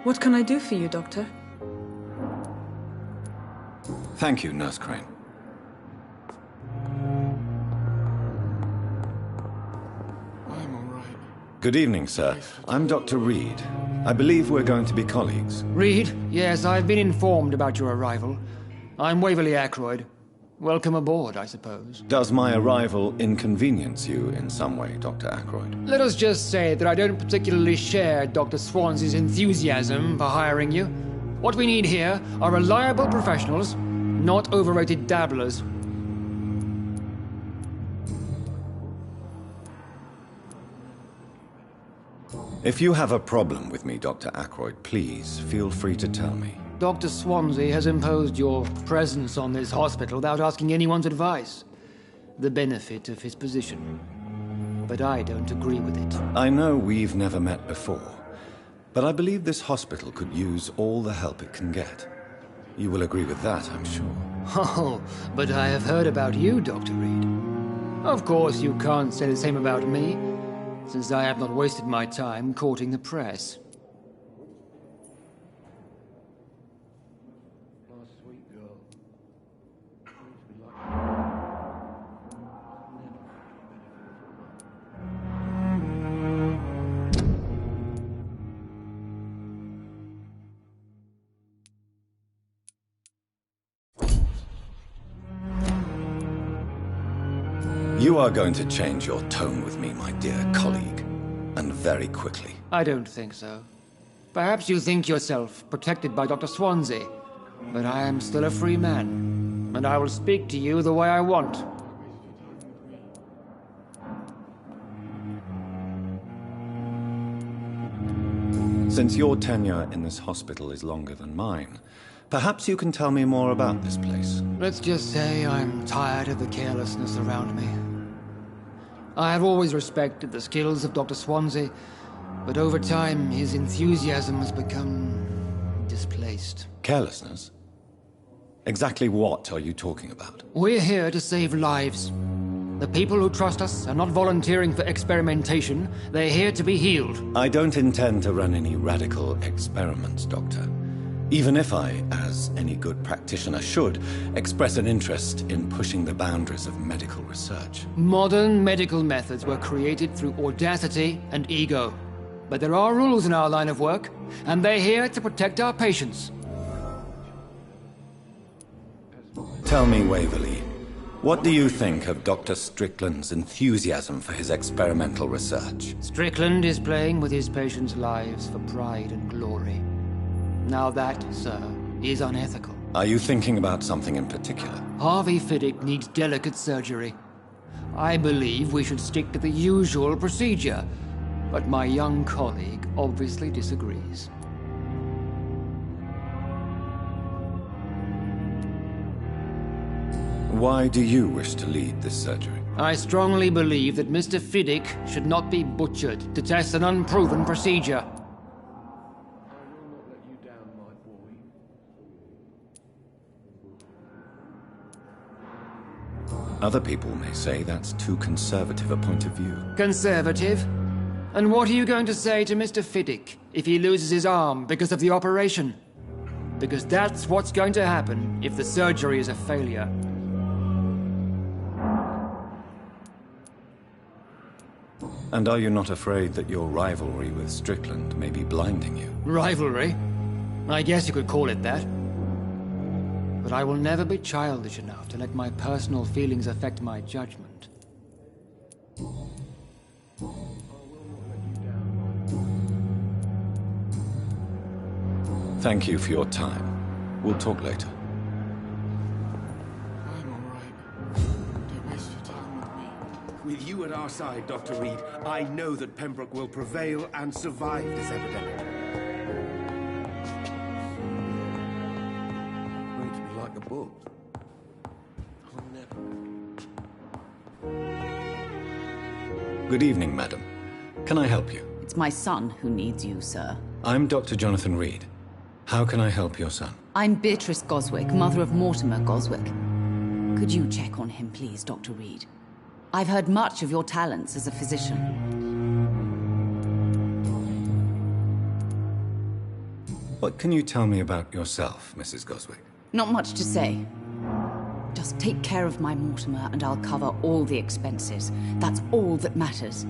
What can I do for you, Doctor? Thank you, Nurse Crane. I'm all right. Good evening, sir. I'm Dr. Reed. I believe we're going to be colleagues. Reed? Yes, I've been informed about your arrival. I'm Waverly Ackroyd. Welcome aboard, I suppose. Does my arrival inconvenience you in some way, Dr. Ackroyd? Let us just say that I don't particularly share Dr. Swans's enthusiasm for hiring you. What we need here are reliable professionals, not overrated dabblers. If you have a problem with me, Dr. Ackroyd, please feel free to tell me. Dr. Swansea has imposed your presence on this hospital without asking anyone's advice. The benefit of his position. But I don't agree with it. I know we've never met before, but I believe this hospital could use all the help it can get. You will agree with that, I'm sure. Oh, but I have heard about you, Dr. Reed. Of course, you can't say the same about me, since I have not wasted my time courting the press. You are going to change your tone with me, my dear colleague, and very quickly. I don't think so. Perhaps you think yourself protected by Dr. Swansea, but I am still a free man, and I will speak to you the way I want. Since your tenure in this hospital is longer than mine, perhaps you can tell me more about this place. Let's just say I'm tired of the carelessness around me. I have always respected the skills of Dr. Swansea, but over time his enthusiasm has become displaced. Carelessness? Exactly what are you talking about? We're here to save lives. The people who trust us are not volunteering for experimentation. They're here to be healed. I don't intend to run any radical experiments, Doctor. Even if I, as any good practitioner should, express an interest in pushing the boundaries of medical research. Modern medical methods were created through audacity and ego. But there are rules in our line of work, and they're here to protect our patients. Tell me, Waverly, what do you think of Dr. Strickland's enthusiasm for his experimental research? Strickland is playing with his patients' lives for pride and glory. Now that, sir, is unethical. Are you thinking about something in particular? Harvey Fiddick needs delicate surgery. I believe we should stick to the usual procedure, but my young colleague obviously disagrees. Why do you wish to lead this surgery? I strongly believe that Mr. Fiddick should not be butchered to test an unproven procedure. Other people may say that's too conservative a point of view. Conservative? And what are you going to say to Mr. Fiddick if he loses his arm because of the operation? Because that's what's going to happen if the surgery is a failure. And are you not afraid that your rivalry with Strickland may be blinding you? Rivalry? I guess you could call it that. But I will never be childish enough to let my personal feelings affect my judgment. Thank you for your time. We'll talk later. I'm all right. Don't waste your time with me. With you at our side, Dr. Reed, I know that Pembroke will prevail and survive this epidemic. Reads me like a book. Good evening, madam. Can I help you? It's my son who needs you, sir. I'm Dr. Jonathan Reed. How can I help your son? I'm Beatrice Goswick, mother of Mortimer Goswick. Could you check on him, please, Dr. Reed? I've heard much of your talents as a physician. What can you tell me about yourself, Mrs. Goswick? Not much to say. Just take care of my Mortimer and I'll cover all the expenses. That's all that matters.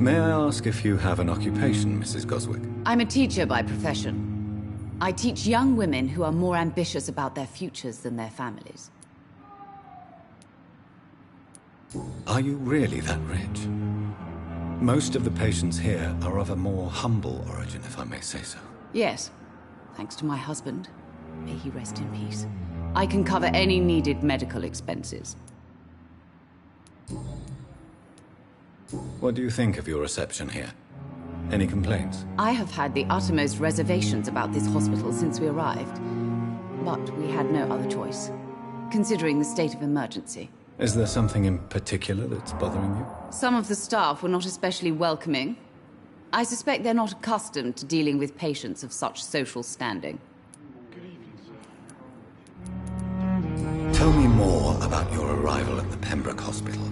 May I ask if you have an occupation, Mrs. Goswick? I'm a teacher by profession. I teach young women who are more ambitious about their futures than their families. Are you really that rich? Most of the patients here are of a more humble origin, if I may say so. Yes, thanks to my husband. May he rest in peace. I can cover any needed medical expenses. What do you think of your reception here? Any complaints? I have had the uttermost reservations about this hospital since we arrived. But we had no other choice, considering the state of emergency. Is there something in particular that's bothering you? Some of the staff were not especially welcoming. I suspect they're not accustomed to dealing with patients of such social standing. Tell me more about your arrival at the Pembroke Hospital.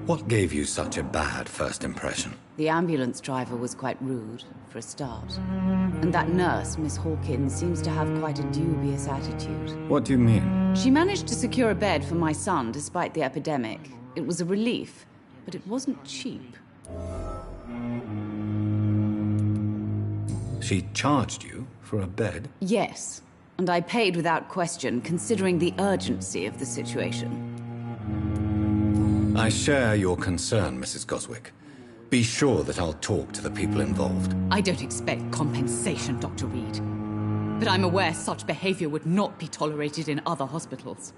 What gave you such a bad first impression? The ambulance driver was quite rude, for a start. And that nurse, Miss Hawkins, seems to have quite a dubious attitude. What do you mean? She managed to secure a bed for my son despite the epidemic. It was a relief, but it wasn't cheap. She charged you for a bed? Yes, and I paid without question, considering the urgency of the situation. I share your concern, Mrs. Goswick. Be sure that I'll talk to the people involved. I don't expect compensation, Dr. Reed. But I'm aware such behavior would not be tolerated in other hospitals.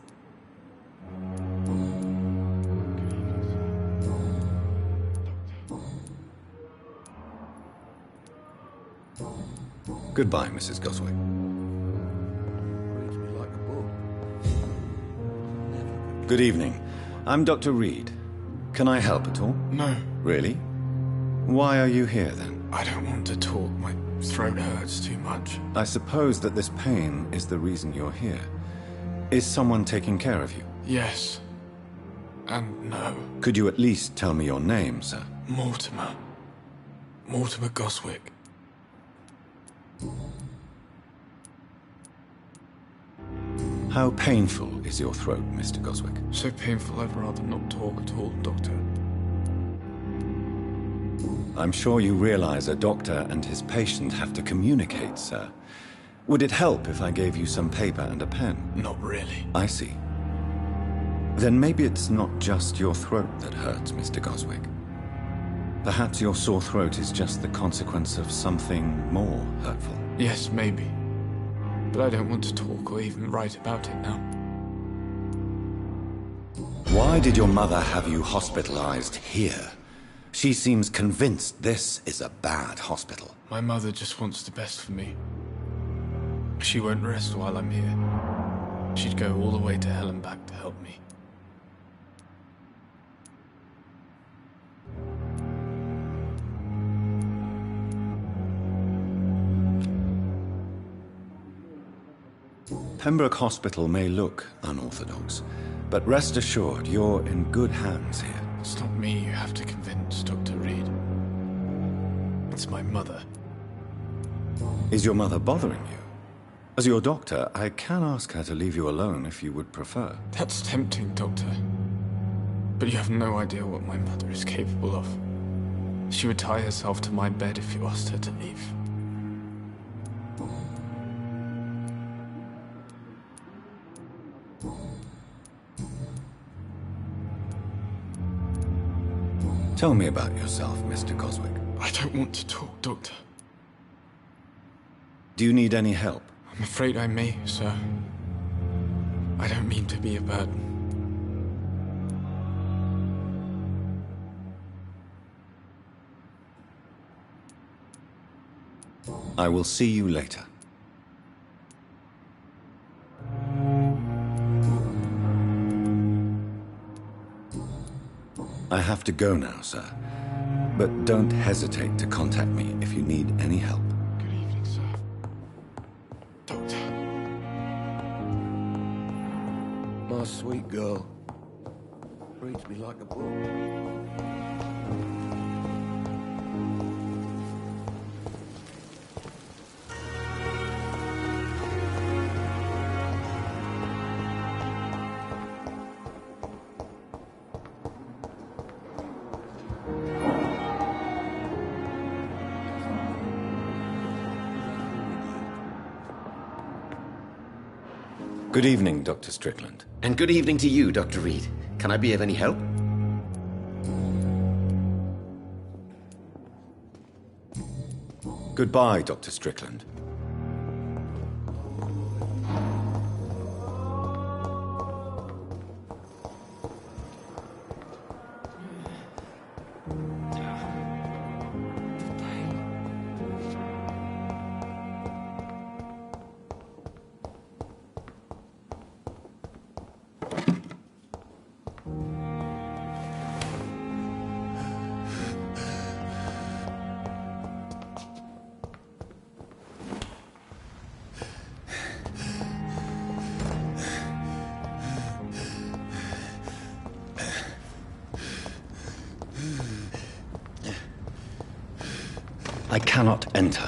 Goodbye, Mrs. Goswick. Good evening. I'm Dr. Reed. Can I help at all? No. Really? Why are you here, then? I don't want to talk. My throat hurts too much. I suppose that this pain is the reason you're here. Is someone taking care of you? Yes. And no. Could you at least tell me your name, sir? Mortimer. Mortimer Goswick. How painful is your throat, Mr. Goswick? So painful I'd rather not talk at all, Doctor. I'm sure you realize a doctor and his patient have to communicate, sir. Would it help if I gave you some paper and a pen? Not really. I see. Then maybe it's not just your throat that hurts, Mr. Goswick. Perhaps your sore throat is just the consequence of something more hurtful. Yes, maybe. But I don't want to talk or even write about it now. Why did your mother have you hospitalized here? She seems convinced this is a bad hospital. My mother just wants the best for me. She won't rest while I'm here. She'd go all the way to hell and back to help me. Pembroke Hospital may look unorthodox, but rest assured you're in good hands here. It's not me you have to convince, Dr. Reed. It's my mother. Is your mother bothering you? As your doctor, I can ask her to leave you alone if you would prefer. That's tempting, Doctor. But you have no idea what my mother is capable of. She would tie herself to my bed if you asked her to leave. Tell me about yourself, Mr. Goswick. I don't want to talk, Doctor. Do you need any help? I'm afraid I may, sir. I don't mean to be a burden. I will see you later. I have to go now, sir. But don't hesitate to contact me if you need any help. Good evening, sir. Doctor. My sweet girl. Reads me like a book. Good evening, Dr. Strickland. And good evening to you, Dr. Reed. Can I be of any help? Goodbye, Dr. Strickland. I cannot enter.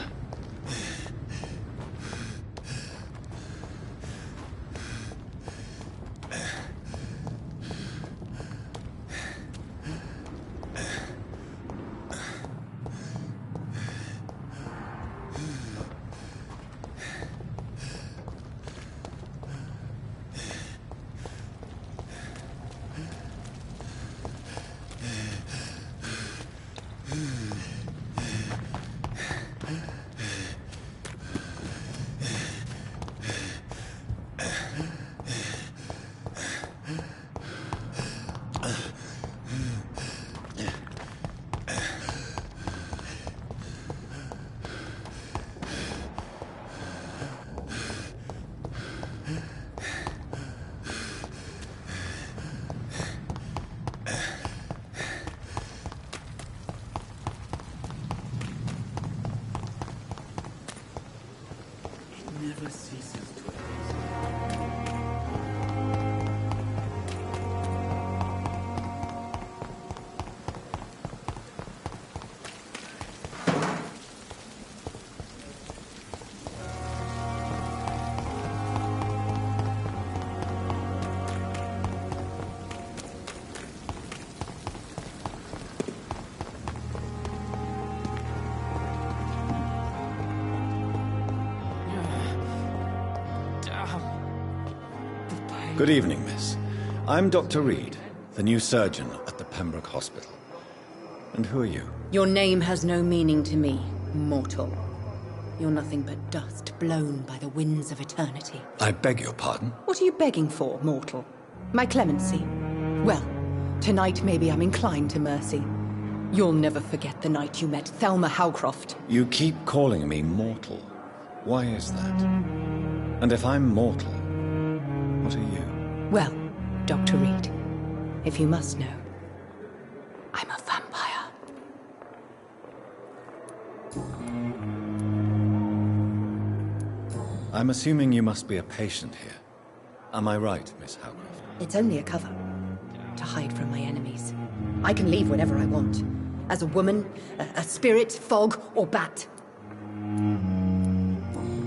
Good evening, miss. I'm Dr. Reed, the new surgeon at the Pembroke Hospital. And who are you? Your name has no meaning to me, mortal. You're nothing but dust blown by the winds of eternity. I beg your pardon? What are you begging for, mortal? My clemency? Well, tonight maybe I'm inclined to mercy. You'll never forget the night you met Thelma Howcroft. You keep calling me mortal. Why is that? And if I'm mortal, what are you? Well, Dr. Reed, if you must know, I'm a vampire. I'm assuming you must be a patient here. Am I right, Miss Howcroft? It's only a cover. To hide from my enemies. I can leave whenever I want. As a woman, a spirit, fog, or bat.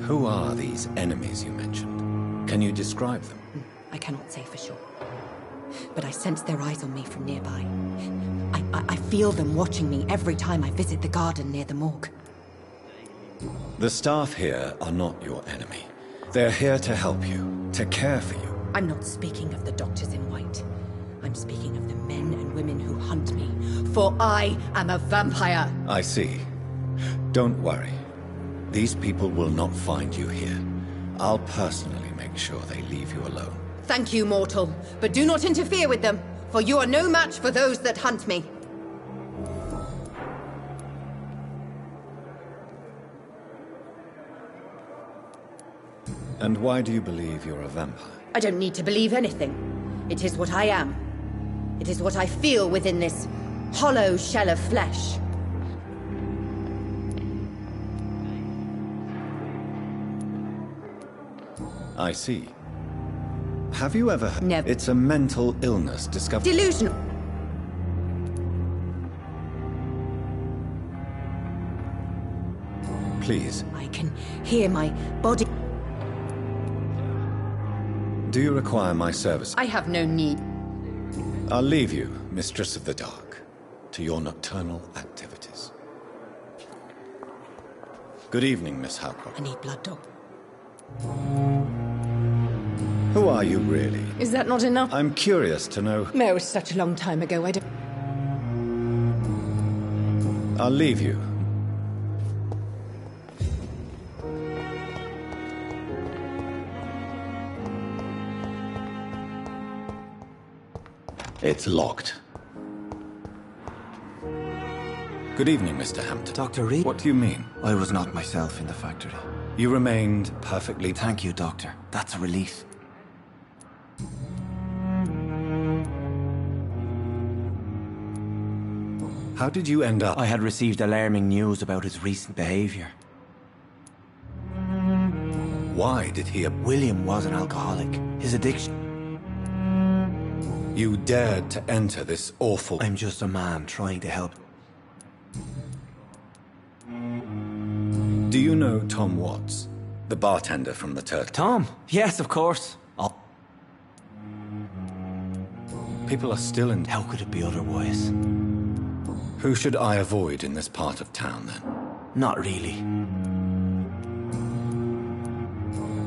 Who are these enemies you mentioned? Can you describe them? I cannot say for sure. But I sense their eyes on me from nearby. I feel them watching me every time I visit the garden near the morgue. The staff here are not your enemy. They're here to help you, to care for you. I'm not speaking of the doctors in white. I'm speaking of the men and women who hunt me. For I am a vampire! I see. Don't worry. These people will not find you here. I'll personally make sure they leave you alone. Thank you, mortal. But do not interfere with them, for you are no match for those that hunt me. And why do you believe you're a vampire? I don't need to believe anything. It is what I am. It is what I feel within this hollow shell of flesh. I see. Have you ever heard? Never. It's a mental illness discovered. Delusional. Please. I can hear my body. Do you require my service? I have no need. I'll leave you, Mistress of the Dark, to your nocturnal activities. Good evening, Miss Howcroft. I need blood, Doc. Who are you, really? Is that not enough? I'm curious to know... No, it was such a long time ago, I don't... I'll leave you. It's locked. Good evening, Mr. Hampton. Dr. Reed? What do you mean? I was not myself in the factory. You remained perfectly... Thank you, Doctor. That's a relief. How did you end up... I had received alarming news about his recent behavior. Why did he... William was an alcoholic. His addiction... You dared to enter this awful... I'm just a man trying to help. Do you know Tom Watts? The bartender from the Turtle? Tom? Yes, of course. People are still in... How could it be otherwise? Who should I avoid in this part of town, then? Not really.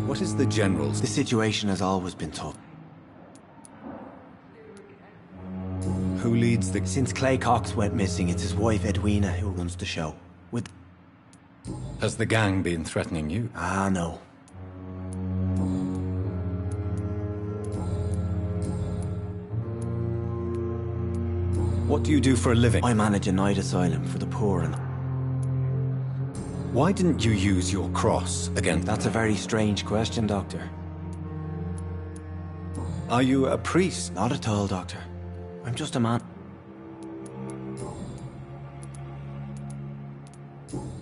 What is the General's... The situation has always been tough. Who leads the... Since Clay Cox went missing, it's his wife Edwina who runs the show. With... Has the gang been threatening you? Ah, no. What do you do for a living? I manage a night asylum for the poor and... Why didn't you use your cross against... That's a very strange question, Doctor. Are you a priest? Not at all, Doctor. I'm just a man.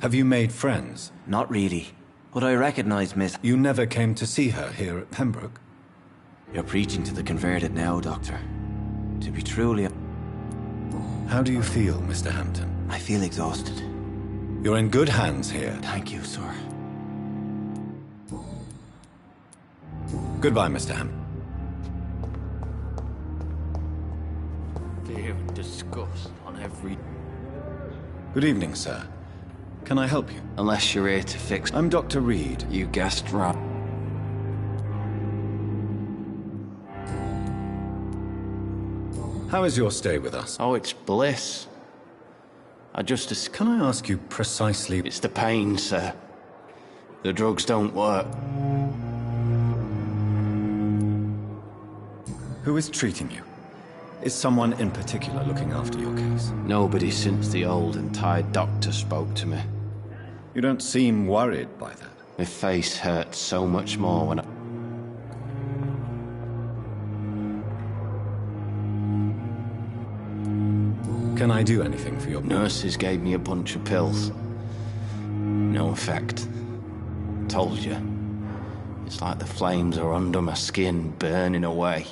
Have you made friends? Not really. But I recognize Miss... You never came to see her here at Pembroke? You're preaching to the converted now, Doctor. To be truly... How do you feel, Mr. Hampton? I feel exhausted. You're in good hands here. Thank you, sir. Goodbye, Mr. Hampton. Fear and disgust on every... Good evening, sir. Can I help you? Unless you're here to fix... I'm Dr. Reed. You guessed right. How is your stay with us? Oh, it's bliss. I just... Can I ask you precisely... It's the pain, sir. The drugs don't work. Who is treating you? Is someone in particular looking after your case? Nobody since the old and tired doctor spoke to me. You don't seem worried by that. My face hurts so much more when I... Can I do anything for your... Nurses gave me a bunch of pills. No effect. Told you. It's like the flames are under my skin, burning away.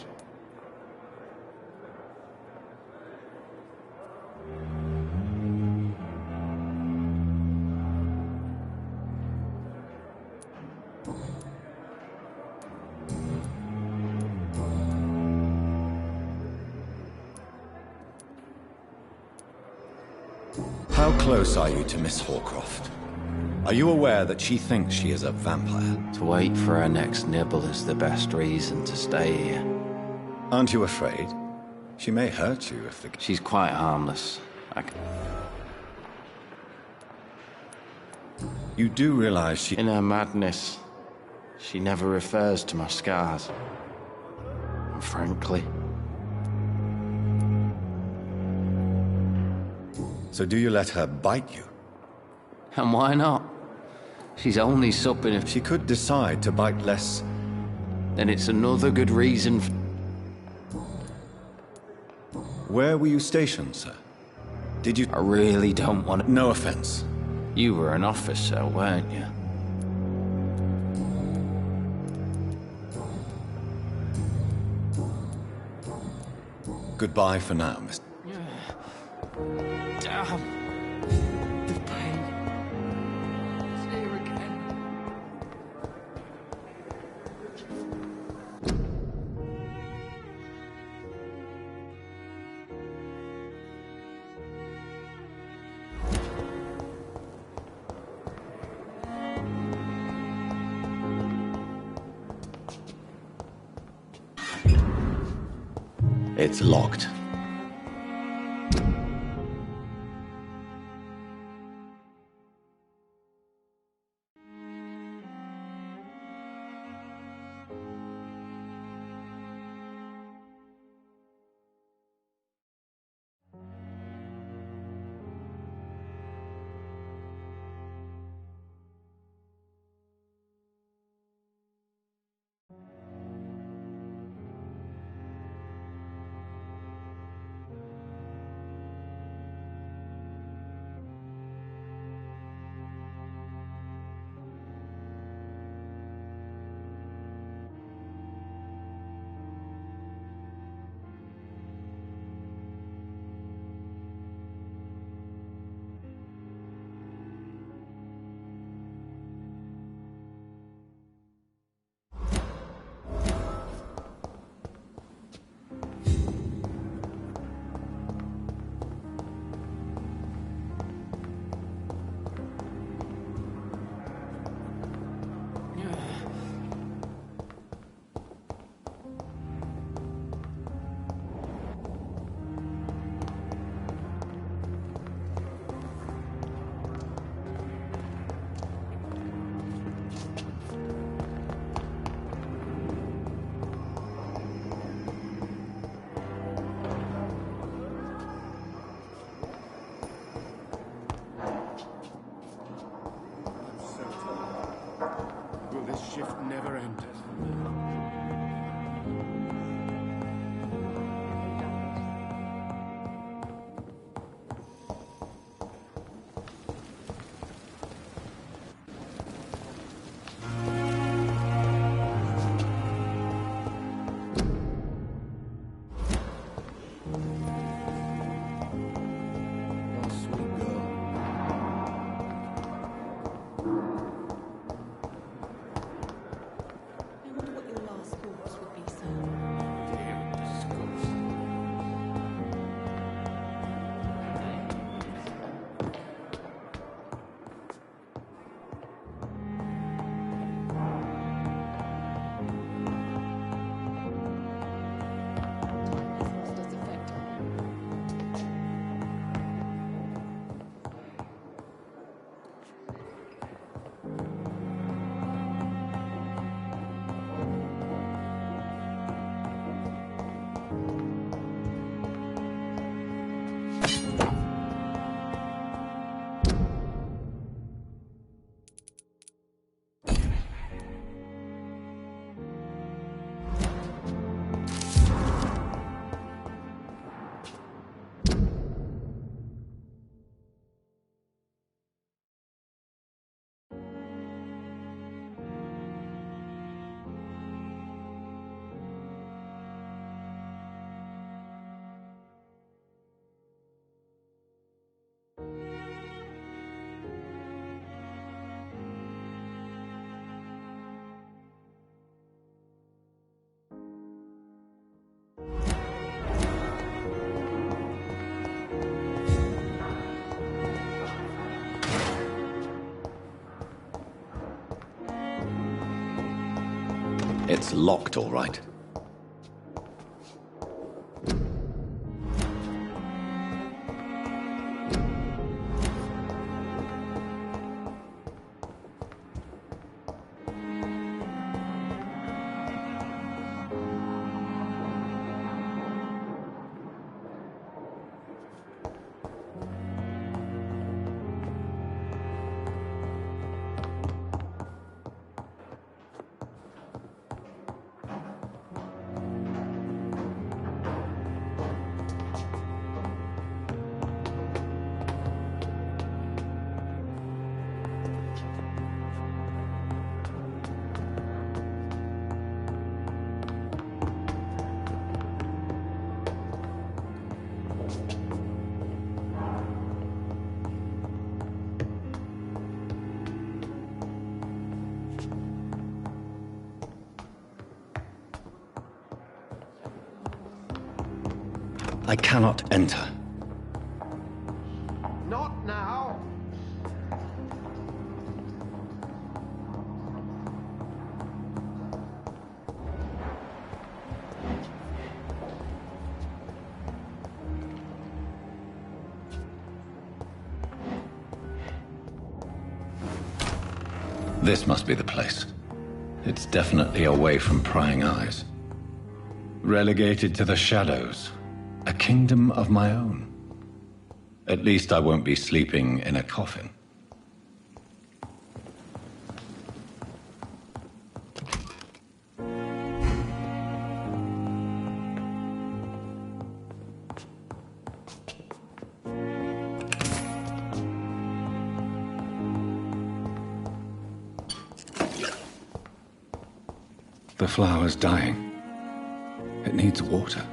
How close are you to Miss Horcroft? Are you aware that she thinks she is a vampire? To wait for her next nibble is the best reason to stay here. Aren't you afraid? She may hurt you if the... She's quite harmless. You do realize she... In her madness, she never refers to my scars. And frankly... So do you let her bite you? And why not? She's only supping if... She could decide to bite less. Then it's another good reason for... Where were you stationed, sir? Did you... I really don't want to... No offense. You were an officer, weren't you? Goodbye for now, Mr. Damn. The pain. It's here again. It's locked. shift never ended. It's locked, all right. I cannot enter. Not now. This must be the place. It's definitely away from prying eyes. Relegated to the shadows. A kingdom of my own. At least I won't be sleeping in a coffin. The flower's dying. It needs water.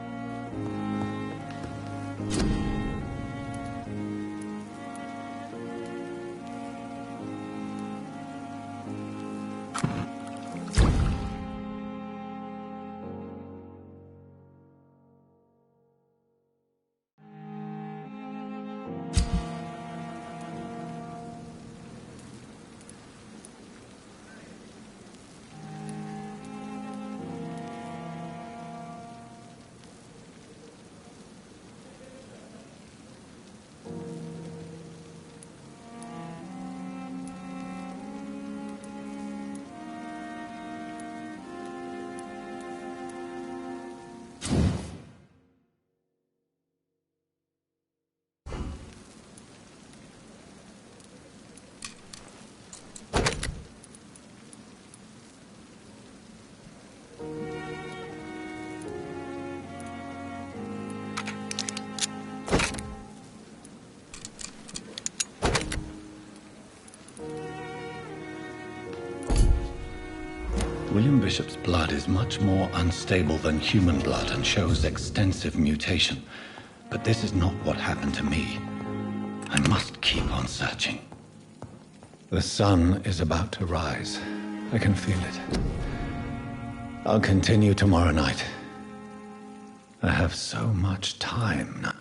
William Bishop's blood is much more unstable than human blood and shows extensive mutation. But this is not what happened to me. I must keep on searching. The sun is about to rise. I can feel it. I'll continue tomorrow night. I have so much time now.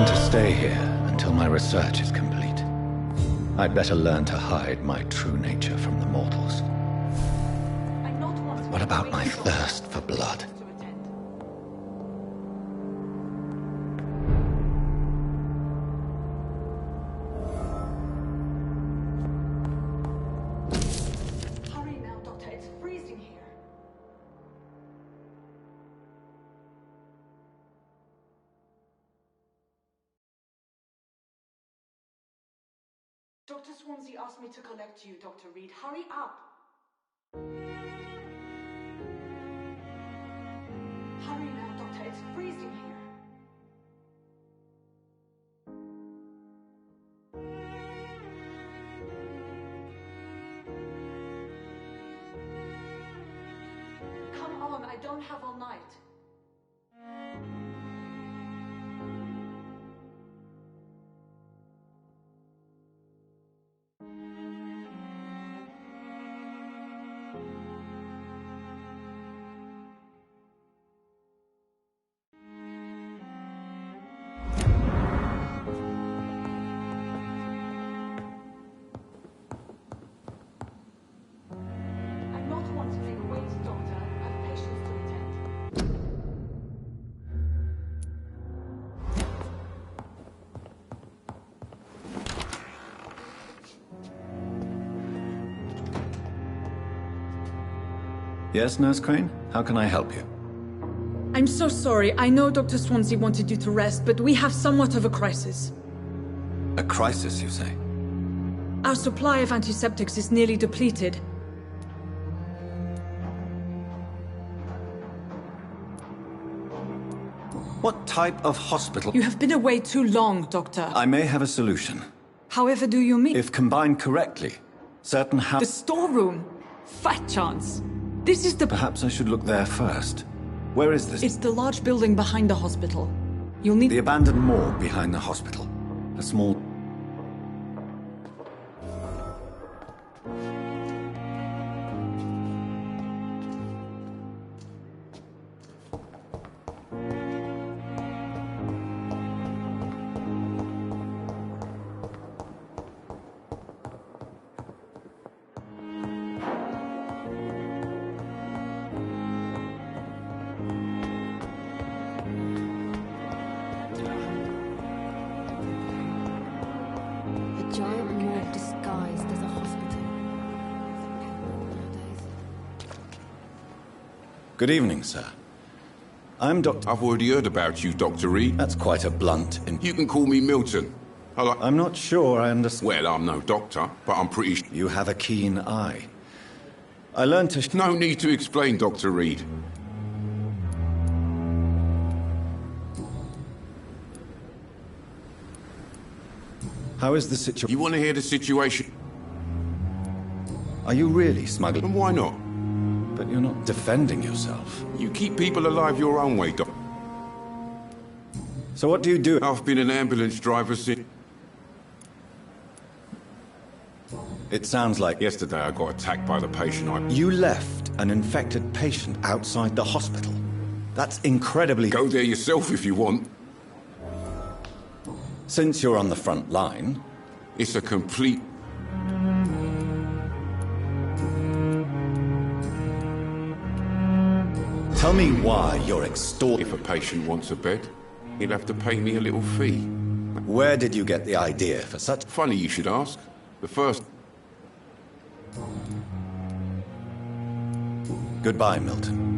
To stay here until my research is complete. I'd better learn to hide my true nature from the mortals. But what about my thirst for blood? Hurry now, Doctor. It's freezing here. Dr. Swansea asked me to collect you, Dr. Reed. Hurry up! Hurry now, Doctor. It's freezing here. Come on, I don't have all night. Yes, Nurse Crane? How can I help you? I'm so sorry. I know Dr. Swansea wanted you to rest, but we have somewhat of a crisis. A crisis, you say? Our supply of antiseptics is nearly depleted. What type of hospital? You have been away too long, Doctor. I may have a solution. However do you mean? If combined correctly, certain The storeroom? Fat chance. This is the... Perhaps I should look there first. Where is this? It's the large building behind the hospital. You'll need... The abandoned morgue behind the hospital. A small... A giant morgue disguised as a hospital. Good evening, sir. I'm Dr... I've already heard about you, Dr. Reed. That's quite a blunt... You can call me Milton. Hello. I'm not sure I understand... Well, I'm no doctor, but I'm pretty... You have a keen eye. I learned to... No need to explain, Dr. Reed. How is the situation? You want to hear the situation? Are you really smuggling? And why not? But you're not defending yourself. You keep people alive your own way, Doc. So what do you do? I've been an ambulance driver since... It sounds like... Yesterday I got attacked by the patient. You left an infected patient outside the hospital. That's incredibly... Go there yourself if you want. Since you're on the front line... It's a complete... Tell me why you're extorting... If a patient wants a bed, he'll have to pay me a little fee. Where did you get the idea for such... Funny you should ask. The first... Goodbye, Milton.